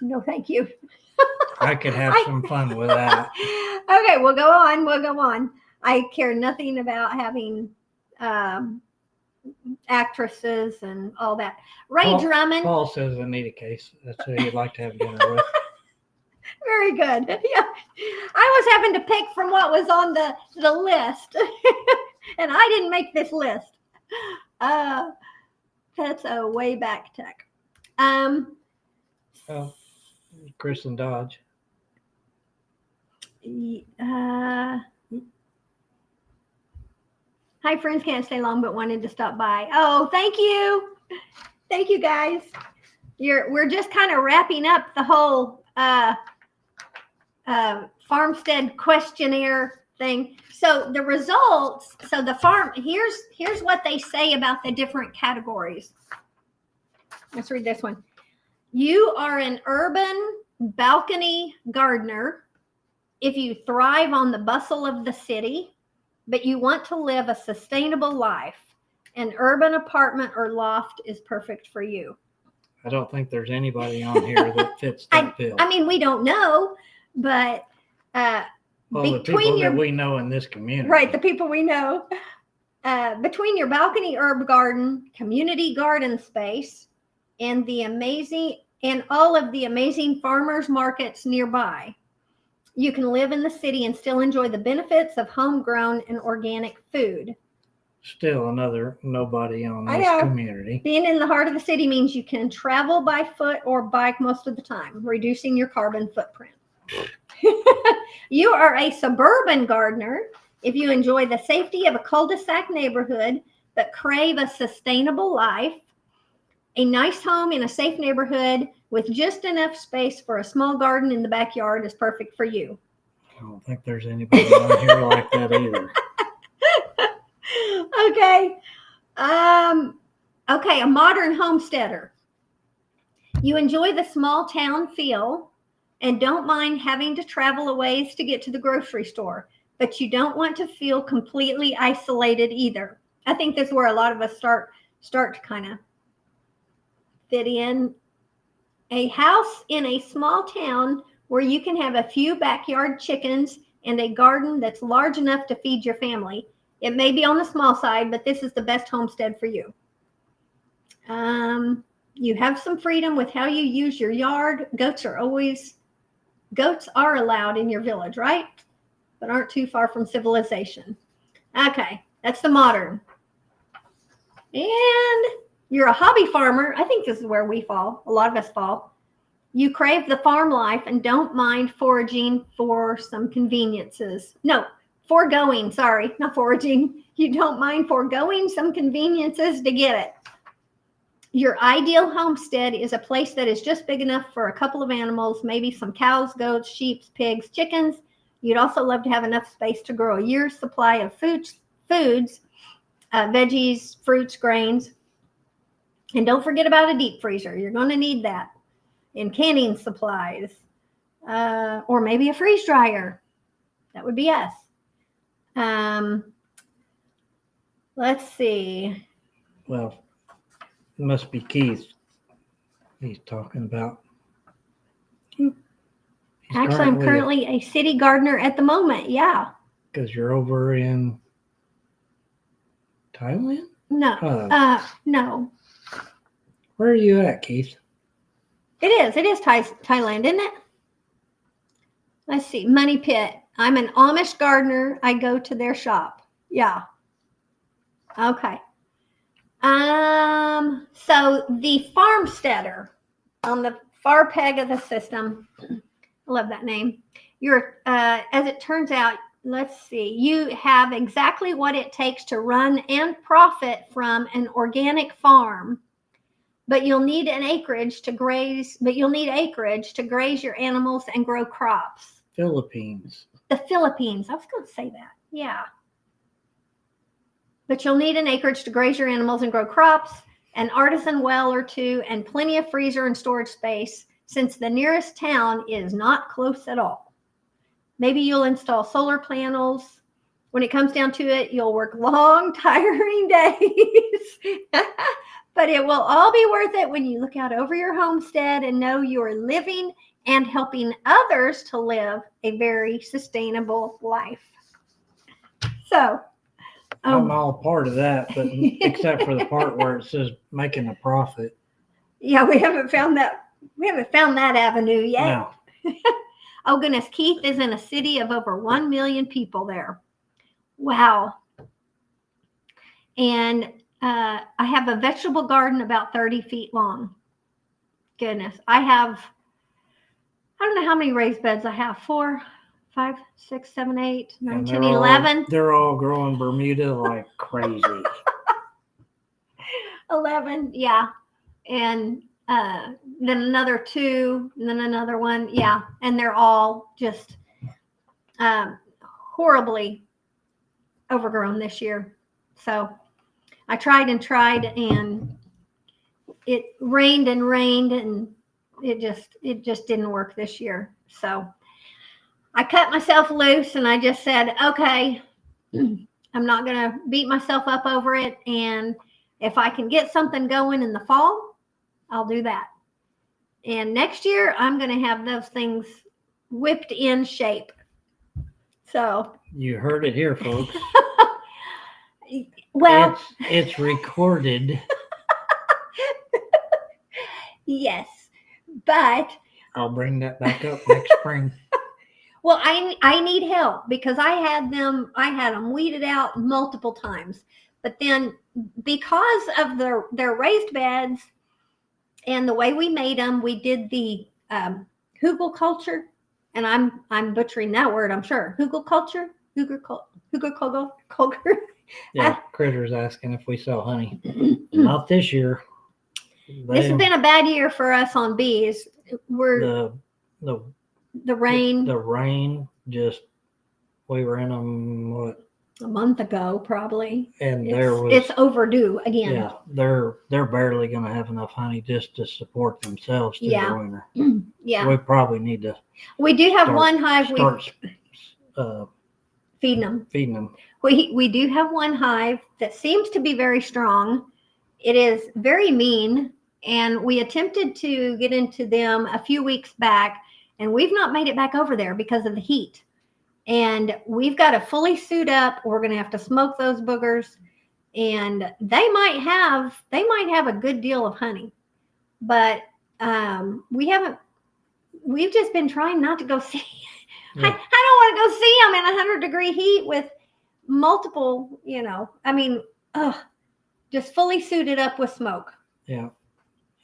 No, thank you. I could have some fun with that. Okay, we'll go on. We'll go on. I care nothing about having actresses and all that. Ray Drummond. Paul says Anita Case. That's who you'd like to have dinner with. Very good. Yeah, I was having to pick from what was on the list, and I didn't make this list. That's a way back tech. Oh, Chris and Dodge. Hi, friends. Can't stay long, but wanted to stop by. Oh, thank you, guys. We're just kind of wrapping up the whole farmstead questionnaire thing. So the results. So the farm. Here's what they say about the different categories. Let's read this one. You are an urban balcony gardener if you thrive on the bustle of the city, but you want to live a sustainable life. An urban apartment or loft is perfect for you. I don't think there's anybody on here that fits that bill. I mean, we don't know, but the people that we know in this community. Right, the people we know. Between your balcony herb garden, community garden space, and all of the amazing farmers markets nearby, you can live in the city and still enjoy the benefits of homegrown and organic food. Still another nobody on this community. Being in the heart of the city means you can travel by foot or bike most of the time, reducing your carbon footprint. You are a suburban gardener if you enjoy the safety of a cul-de-sac neighborhood but crave a sustainable life. A nice home in a safe neighborhood with just enough space for a small garden in the backyard is perfect for you. I don't think there's anybody on here like that either. Okay. Okay, a modern homesteader. You enjoy the small town feel and don't mind having to travel a ways to get to the grocery store, but you don't want to feel completely isolated either. I think that's where a lot of us start to kind of fit in. A house in a small town where you can have a few backyard chickens and a garden that's large enough to feed your family. It may be on the small side, but this is the best homestead for you. You have some freedom with how you use your yard. Goats are allowed in your village, right? But aren't too far from civilization. Okay, that's the modern. And you're a hobby farmer. I think this is where we fall. A lot of us fall. You crave the farm life and don't mind foraging for some conveniences. No, foregoing, sorry, not foraging. You don't mind foregoing some conveniences to get it. Your ideal homestead is a place that is just big enough for a couple of animals, maybe some cows, goats, sheep, pigs, chickens. You'd also love to have enough space to grow a year's supply of foods, veggies, fruits, grains. And don't forget about a deep freezer. You're going to need that. And canning supplies. Or maybe a freeze dryer. That would be us. Let's see. Well, it must be Keith he's talking about. Actually, I'm currently a city gardener at the moment. Yeah. Because you're over in Thailand? No. No. Where are you at, Keith? It is Thailand, isn't it? Let's see. Money Pit. I'm an Amish gardener. I go to their shop. Yeah. Okay. So the farmsteader on the far peg of the system. I love that name. You're, as it turns out, let's see, you have exactly what it takes to run and profit from an organic farm, but you'll need acreage to graze your animals and grow crops. Philippines. The Philippines. I was going to say that. Yeah. But you'll need an acreage to graze your animals and grow crops, an artisan well or two, and plenty of freezer and storage space since the nearest town is not close at all. Maybe you'll install solar panels. When it comes down to it, you'll work long, tiring days. But it will all be worth it when you look out over your homestead and know you are living and helping others to live a very sustainable life. So, I'm all part of that, but except for the part where it says making a profit. Yeah, we haven't found that. We haven't found that avenue yet. No. Oh goodness, Keith is in a city of over 1 million people there. Wow. And I have a vegetable garden about 30 feet long. Goodness, I don't know how many raised beds I have. 4, 5, 6, 7, 8, 9, 10, 11. They're all growing Bermuda like crazy. 11, yeah. And then another 2, and then another 1. Yeah. And they're all just horribly overgrown this year. So I tried, and it rained, and it just didn't work this year. So I cut myself loose, and I just said, okay, I'm not going to beat myself up over it. And if I can get something going in the fall, I'll do that. And next year, I'm going to have those things whipped in shape. So you heard it here, folks. Well, it's recorded. Yes, but I'll bring that back up next spring. Well, I need help because I had them weeded out multiple times, but then because of their raised beds and the way we made them, we did the hugel culture, and I'm butchering that word, I'm sure. Hugel culture. Yeah, Critter's asking if we sell honey. Not this year. This has been a bad year for us on bees. We're the rain. The rain just, we were in them a month ago probably, and it's overdue again. Yeah, they're barely going to have enough honey just to support themselves through the winter. Yeah, we probably need to. We do have one hive. Feeding them. We do have one hive that seems to be very strong. It is very mean, and we attempted to get into them a few weeks back, and we've not made it back over there because of the heat. And we've got to fully suit up. We're going to have to smoke those boogers, and they might have a good deal of honey, but we've just been trying not to go see. Yeah. I don't want to go see them in 100-degree heat with multiple, just fully suited up with smoke. Yeah.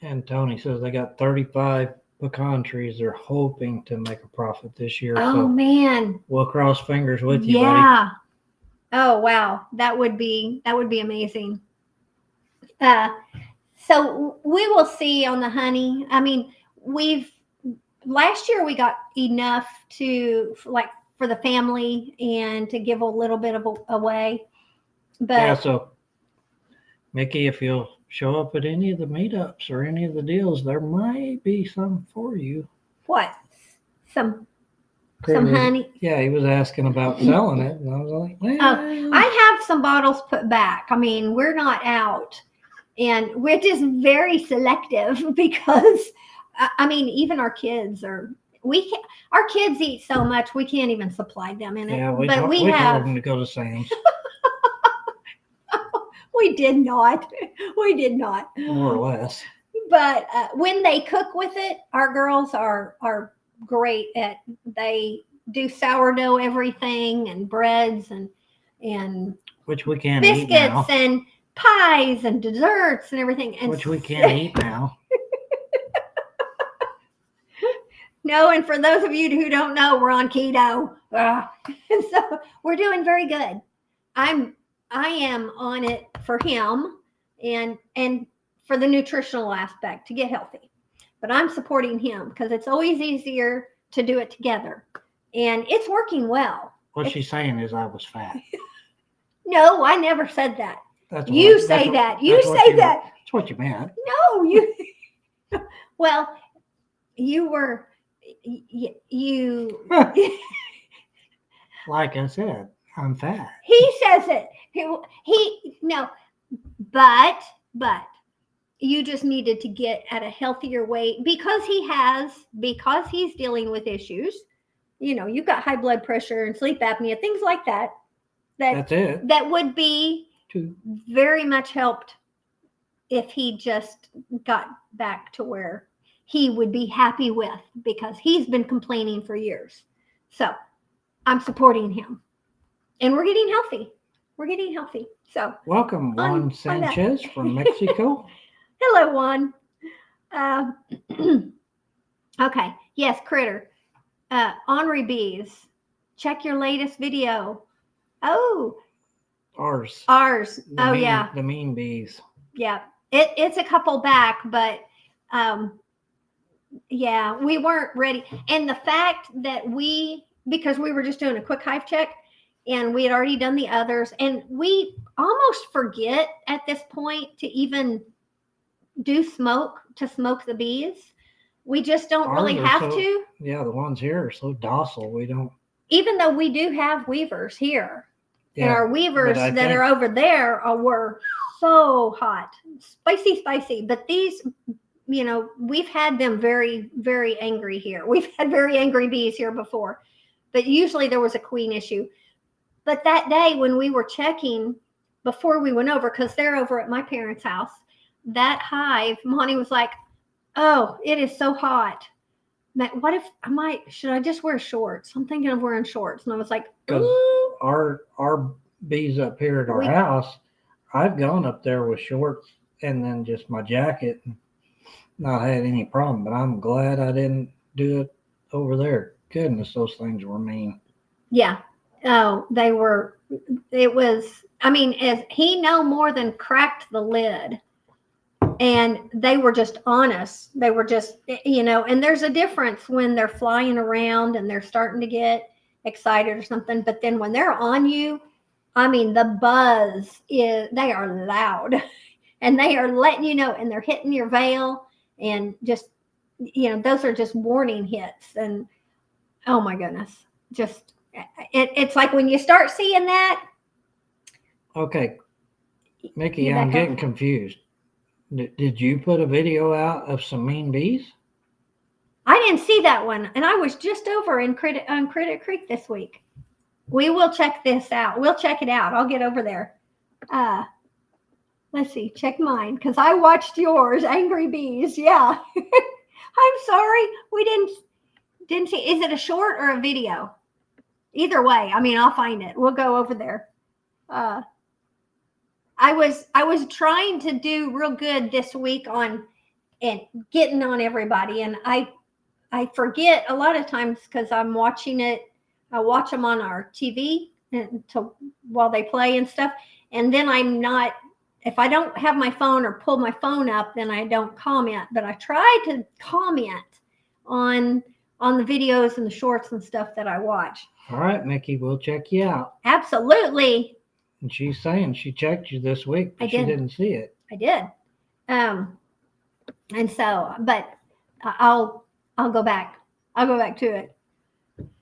And Tony says they got 35 pecan trees. They're hoping to make a profit this year. Oh, so man. We'll cross fingers with you, buddy. Yeah. Oh, wow. That would be amazing. So we will see on the honey. I mean, last year we got enough for the family and to give a little bit of away. But yeah, so Mickey, if you'll show up at any of the meetups or any of the deals, there might be some for you. What? Some honey? Yeah, he was asking about selling it, and I was like, well. Oh, I have some bottles put back. I mean, we're not out, and we're just very selective because, even our kids our kids eat so much we can't even supply them in it. Yeah, we told them to go to Sam's. We did not. More or less. But when they cook with it, our girls are great at. They do sourdough everything and breads and which we can't biscuits eat now. And pies and desserts and everything. And which we can't eat now. No, and for those of you who don't know, we're on keto. And so we're doing very good. I am on it for him and for the nutritional aspect to get healthy. But I'm supporting him because it's always easier to do it together. And it's working well. What she's saying is I was fat. No, I never said that. That's you say that. You say that. That's what you meant. No, you. Well, you were, you, Like I said, I'm fat. he says it. No, but you just needed to get at a healthier weight because he's dealing with issues. You've got high blood pressure and sleep apnea, things like that. That's it. That would be very much helped if he just got back to where he would be happy with, because he's been complaining for years. So I'm supporting him, and we're getting healthy. So welcome, Juan Sanchez from Mexico. hello, Juan. Okay. Yes, Critter. Ornery Bees. Check your latest video. Oh. Ours. Yeah. The mean bees. Yeah. It's a couple back, but yeah, we weren't ready. And the fact that because we were just doing a quick hive check and we had already done the others, and we almost forget at this point to even do smoke the bees. We just don't really have to. Yeah, the ones here are so docile. We don't. Even though we do have weavers here, and our weavers that are over there were so hot, spicy. But these, we've had them very, very angry here. We've had very angry bees here before, but usually there was a queen issue. But that day when we were checking before we went over, because they're over at my parents' house, that hive, Monty was like, "Oh, it is so hot. What if should I just wear shorts? I'm thinking of wearing shorts." And I was like, our bees up here at our house, I've gone up there with shorts and then just my jacket and not had any problem. But I'm glad I didn't do it over there. Goodness, those things were mean. Yeah. Oh, they were. It was. I mean, as he no more than cracked the lid. And they were just on us. They were just, and there's a difference when they're flying around and they're starting to get excited or something. But then when they're on you, I mean, the buzz they are loud and they are letting you know, and they're hitting your veil and just, those are just warning hits. And oh my goodness, just, it's like when you start seeing that. Okay. Mickey, I'm getting confused. Did you put a video out of some mean bees? I didn't see that one, and I was just over on Credit Creek this week. We will check this out. We'll check it out. I'll get over there. Let's see. Check mine, because I watched yours, Angry Bees. Yeah. I'm sorry. We didn't see. Is it a short or a video? Either way, I mean, I'll find it. We'll go over there. I was trying to do real good this week on and getting on everybody, and I forget a lot of times because I'm watching it. I watch them on our TV while they play and stuff, and then I'm not. If I don't have my phone or pull my phone up, then I don't comment. But I try to comment on the videos and the shorts and stuff that I watch. All right, Mickey, we'll check you out. Absolutely. And she's saying she checked you this week, but she didn't see it. I did. And so, but I'll go back. I'll go back to it.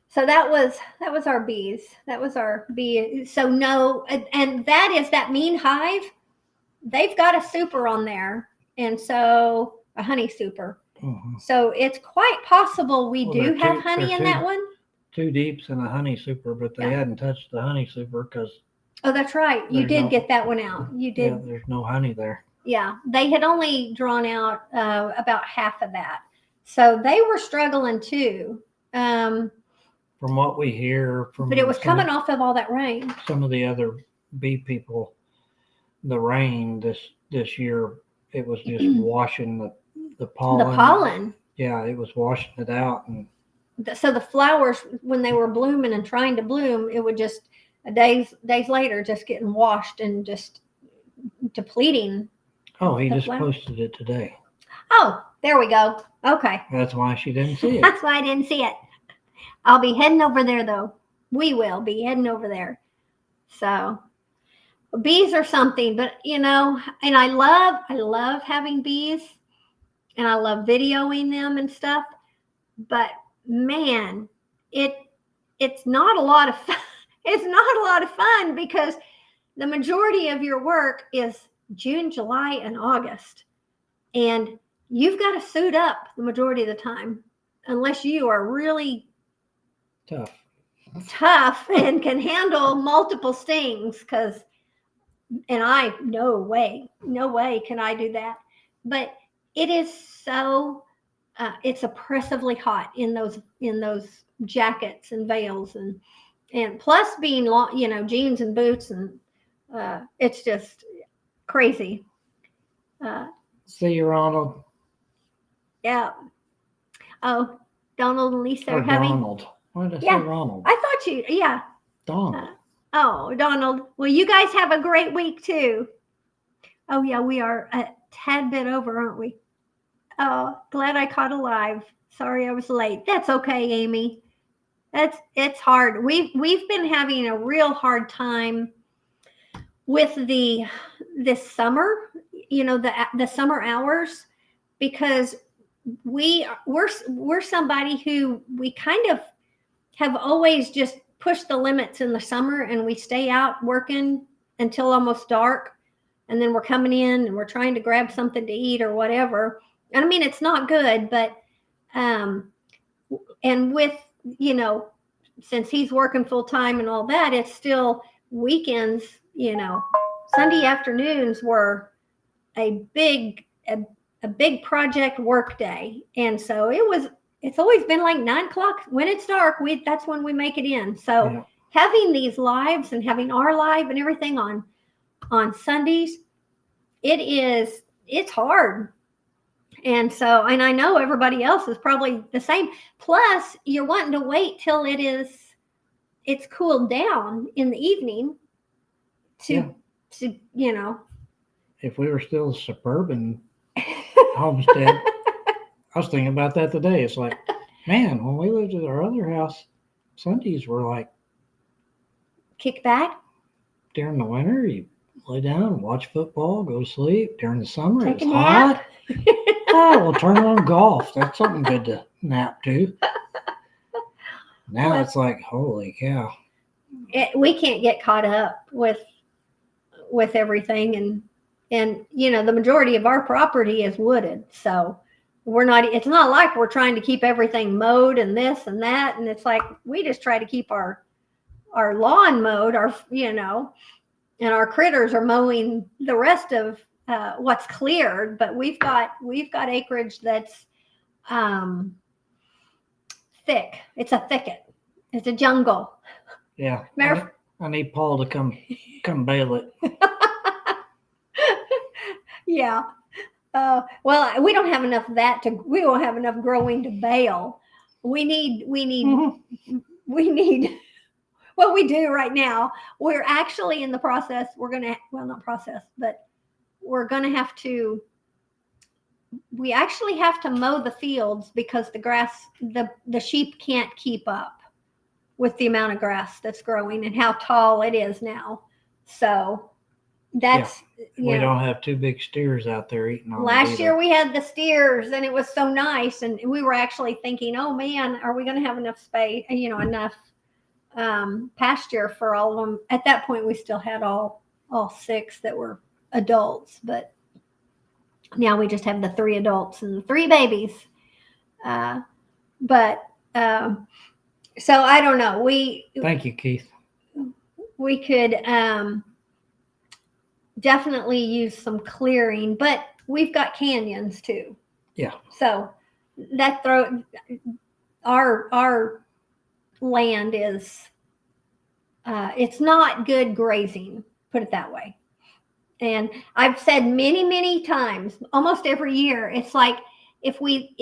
So that was our bees. That was our bee. So no, and that is that mean hive. They've got a super on there, and so a honey super. Mm-hmm. So it's quite possible we do have honey in that one. 2 deeps and a honey super, but they hadn't touched the honey super because. Oh, that's right. You did get that one out. You did. Yeah, there's no honey there. Yeah, they had only drawn out about half of that, so they were struggling too. From what we hear, but it was coming off of all that rain. Some of the other bee people, the rain this year, it was just washing the pollen. The pollen. Yeah, it was washing it out, and so the flowers, when they were blooming and trying to bloom, it would just days later just getting washed and just depleting. Oh, he just posted it today. Oh, there we go. Okay. That's why she didn't see it. That's why I didn't see it. I'll be heading over there though. We will be heading over there. So bees are something, but and I love having bees, and I love videoing them and stuff. but man, it's not a lot of fun. It's not a lot of fun because the majority of your work is June, July, and August. And you've got to suit up the majority of the time, unless you are really tough and can handle multiple stings. And no way can I do that. But it is so, it's oppressively hot in those jackets and veils, and plus being long, jeans and boots, and it's just crazy. See you, Ronald. Yeah. Oh, Donald and Lisa Or are having. Donald. Why did I say Ronald? I thought you. Yeah. Donald. Oh, Donald. Well, you guys have a great week too. Oh yeah, we are a tad bit over, aren't we? Oh, glad I caught alive. Sorry I was late. That's okay, Amy. It's hard. We've been having a real hard time with this summer, the summer hours, because we're somebody who we kind of have always just pushed the limits in the summer, and we stay out working until almost dark, and then we're coming in and we're trying to grab something to eat or whatever. And I mean, it's not good, but and with since he's working full time and all that, it's still weekends. Sunday afternoons were a big project work day, and so it's always been like 9 o'clock when it's dark. That's when we make it in. So having these lives and having our live and everything on Sundays, it's hard. And so, and I know everybody else is probably the same. Plus, you're wanting to wait till it's cooled down in the evening to If we were still suburban homestead, I was thinking about that today. It's like, man, when we lived at our other house, Sundays were like kick back. During the winter, you lay down, watch football, go to sleep. During the summer, Take it's a nap. hot. Oh, we'll turn on golf. That's something good to nap to. Now it's like, holy cow. We can't get caught up with everything, and the majority of our property is wooded, so it's not like we're trying to keep everything mowed and this and that, and it's like we just try to keep our lawn mowed, and our critters are mowing the rest of what's cleared. But we've got acreage that's thick. It's a thicket. It's a jungle. Yeah. I need Paul to come bail it. Yeah. Well, we don't have enough we don't have enough growing to bale. We need what we do right now. We're actually in the process. We actually have to mow the fields because the grass, the sheep can't keep up with the amount of grass that's growing and how tall it is now. So that's, we don't have two big steers out there eating on last year we had the steers, and it was so nice. And we were actually thinking, oh man, are we going to have enough space, enough pasture for all of them? At that point, we still had all 6 that were adults, but now we just have the 3 adults and the 3 babies. So I don't know. Thank you, Keith. We could definitely use some clearing, but we've got canyons too. Yeah. So our land is it's not good grazing, put it that way. And I've said many, many times, almost every year, it's like if we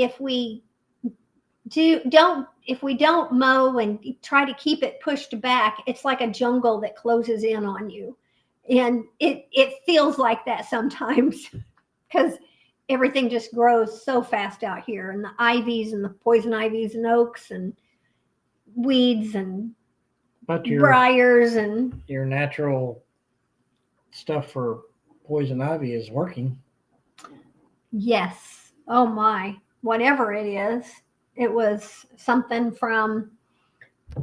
don't mow and try to keep it pushed back, it's like a jungle that closes in on you. And it feels like that sometimes because everything just grows so fast out here, and the ivies and the poison ivies and oaks and weeds and briars and your natural stuff for poison ivy is working. Yes. Oh my, whatever it is. It was something from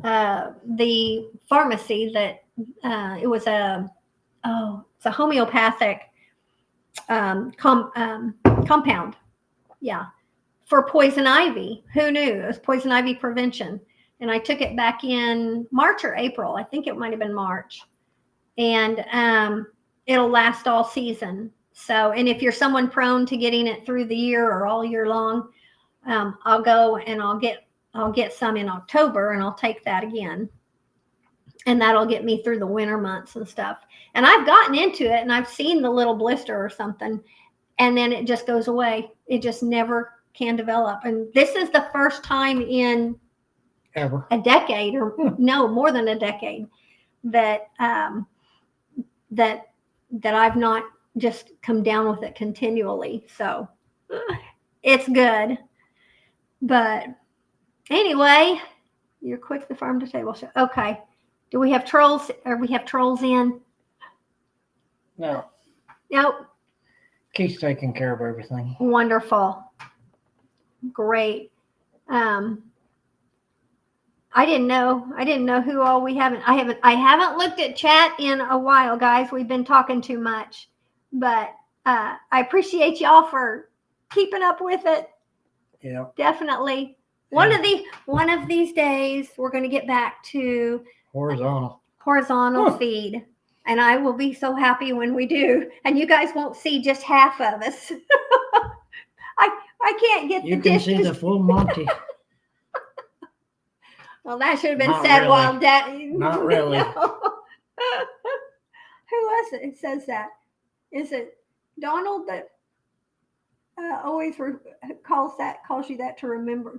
the pharmacy that it was it's a homeopathic compound. Yeah. For poison ivy. Who knew? It was poison ivy prevention. And I took it back in March or April. I think it might have been March. And it'll last all season. So, and if you're someone prone to getting it through the year or all year long, I'll go and I'll get some in October, and I'll take that again. And that'll get me through the winter months and stuff. And I've gotten into it, and I've seen the little blister or something, and then it just goes away. It just never can develop. And this is the first time in Ever. a decade, or no, more than a decade, that that I've not just come down with it continually. So it's good. But anyway, you're quick the farm to table show. Okay. Do we have trolls? Or we have trolls in? No. Nope. Keith's taking care of everything. Wonderful. Great. I didn't know who all we haven't. I haven't looked at chat in a while, guys. We've been talking too much, but I appreciate y'all for keeping up with it. Yeah. Definitely. Yeah. One of these days, we're going to get back to horizontal feed, and I will be so happy when we do. And you guys won't see just half of us. I can't get you the can dishes. see the full Monty. Well, that should have been Not said really. while Dad. Not really. No. Who else says that? Is it Donald that always calls you that to remember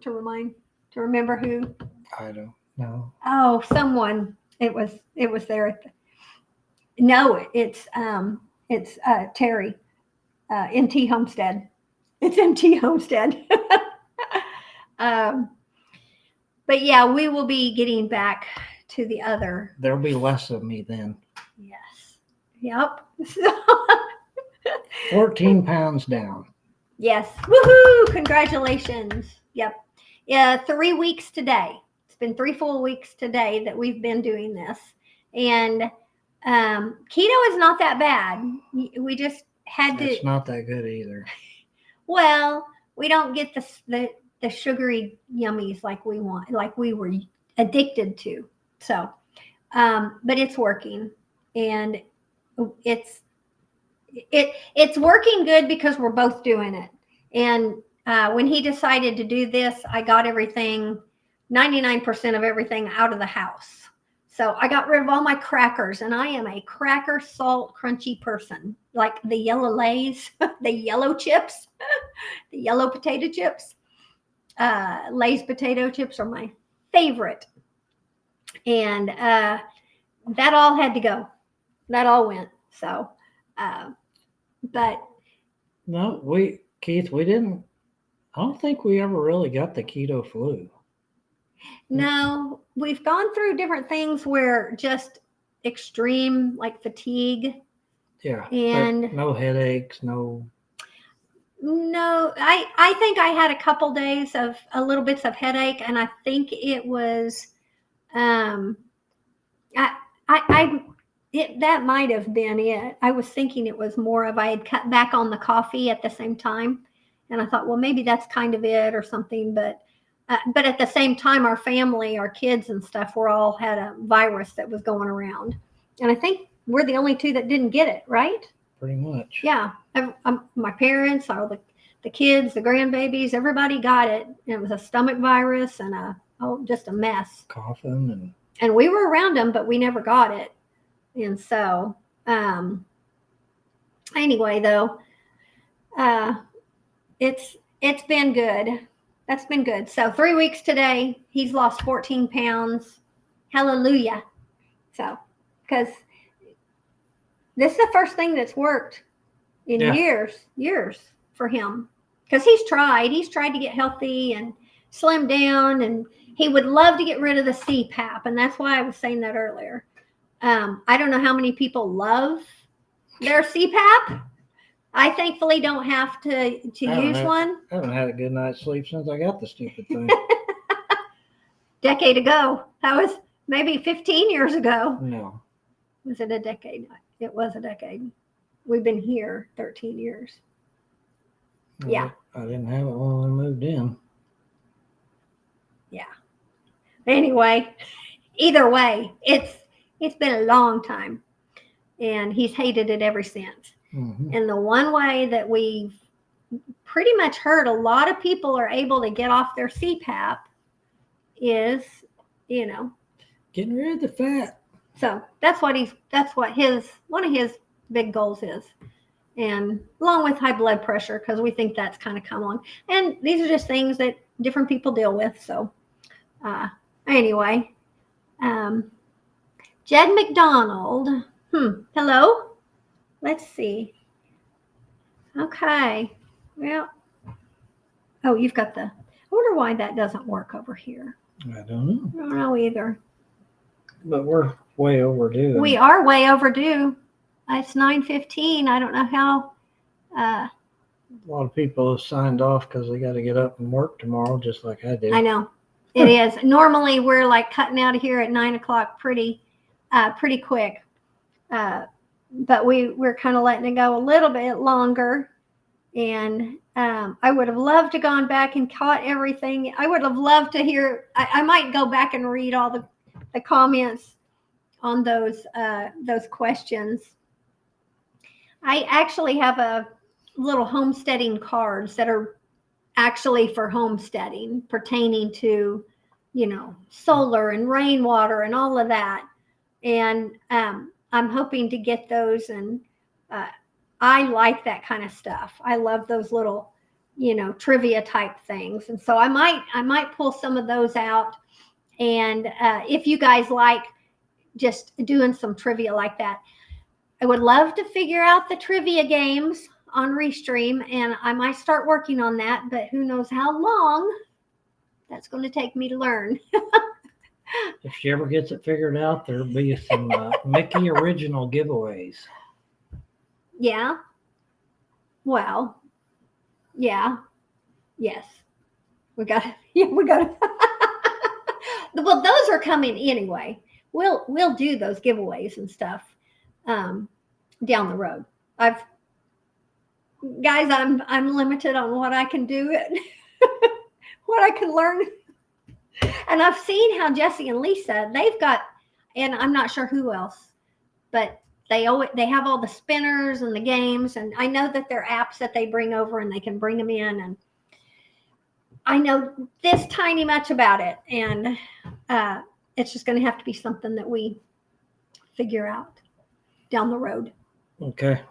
who? I don't know. Oh, someone. It was there. No, it's Terry. MT Homestead. It's MT Homestead. But yeah, we will be getting back to the other. There'll be less of me then. Yes. Yep. 14 pounds down. Yes. Woohoo! Congratulations. Yep. Yeah, 3 weeks today. It's been 3 full weeks today that we've been doing this. And keto is not that bad. We just had to. It's not that good either. Well, we don't get the sugary yummies like we want, like we were addicted to. So, but it's working, and it's working good because we're both doing it. And when he decided to do this, I got 99% of everything out of the house. So I got rid of all my crackers, and I am a cracker salt crunchy person, like the yellow Lays, the yellow chips, the yellow potato chips. Lay's potato chips are my favorite. And that all had to go. That all went. So, but. No, Keith, we didn't. I don't think we ever really got the keto flu. No, we've gone through different things where just extreme, like fatigue. Yeah. And no headaches, no. No, I think I had a couple days of a little bits of headache, and I think it was, that might have been it. I was thinking it was more of I had cut back on the coffee at the same time, and I thought, well, maybe that's kind of it or something. But at the same time, our family, our kids and stuff, were all had a virus that was going around, and I think we're the only two that didn't get it, right? Pretty much. Yeah. My parents, all the kids, the grandbabies, everybody got it. And it was a stomach virus and just a mess. Coughing and we were around them, but we never got it. And so, anyway, though, it's been good. That's been good. So 3 weeks today, he's lost 14 pounds. Hallelujah. So, because this is the first thing that's worked in years for him. Because he's tried to get healthy and slim down, and he would love to get rid of the CPAP. And that's why I was saying that earlier. I don't know how many people love their CPAP, I thankfully don't have to use one. I haven't had a good night's sleep since I got the stupid thing. Decade ago. That was maybe 15 years ago. No. Was it a decade? It was a decade. We've been here 13 years. Yeah. I didn't have it when we moved in. Yeah. Anyway, either way, it's been a long time, and he's hated it ever since. Mm-hmm. And the one way that we've pretty much heard a lot of people are able to get off their CPAP is, getting rid of the fat. So that's what one of his big goals is. And along with high blood pressure, because we think that's kind of come on. And these are just things that different people deal with. So anyway, Jed McDonald. Hello. Let's see. Okay. Well, oh, you've got I wonder why that doesn't work over here. I don't know. I don't know either. But we're way overdue. We are way overdue. It's 9:15. I don't know how. A lot of people have signed off because they got to get up and work tomorrow, just like I do. I know. It is. Normally, we're like cutting out of here at 9 o'clock pretty quick. But we're kind of letting it go a little bit longer. And I would have loved to gone back and caught everything. I would have loved to hear. I might go back and read all the comments on those questions. I actually have a little homesteading cards that are actually for homesteading, pertaining to, solar and rainwater and all of that. And I'm hoping to get those. And I like that kind of stuff. I love those little, trivia type things. And so I might pull some of those out. And if you guys like just doing some trivia like that, I would love to figure out the trivia games on Restream, and I might start working on that, but who knows how long that's going to take me to learn. If she ever gets it figured out, there'll be some Mickey original giveaways. Yeah. Well, yeah. Yes. We got to. Well, those are coming anyway. We'll do those giveaways and stuff down the road. I'm limited on what I can do and what I can learn. And I've seen how Jesse and Lisa, they've got, and I'm not sure who else, but they have all the spinners and the games, and I know that they're apps that they bring over and they can bring them in, and I know this tiny much about it, and it's just going to have to be something that we figure out down the road. Okay.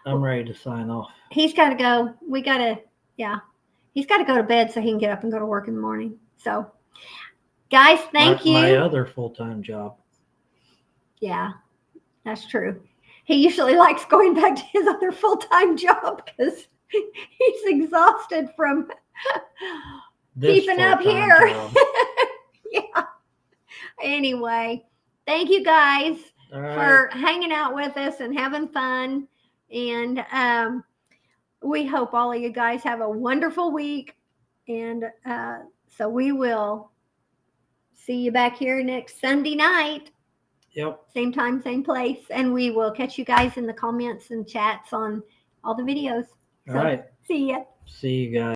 I'm ready to sign off. He's got to go. He's got to go to bed so he can get up and go to work in the morning. So, guys, thank you. My other full-time job. Yeah, that's true. He usually likes going back to his other full-time job because he's exhausted from keeping up here. Yeah. Anyway, thank you guys for hanging out with us and having fun. And we hope all of you guys have a wonderful week. And so we will see you back here next Sunday night. Yep. Same time, same place. And we will catch you guys in the comments and chats on all the videos. All right. See ya. See you guys.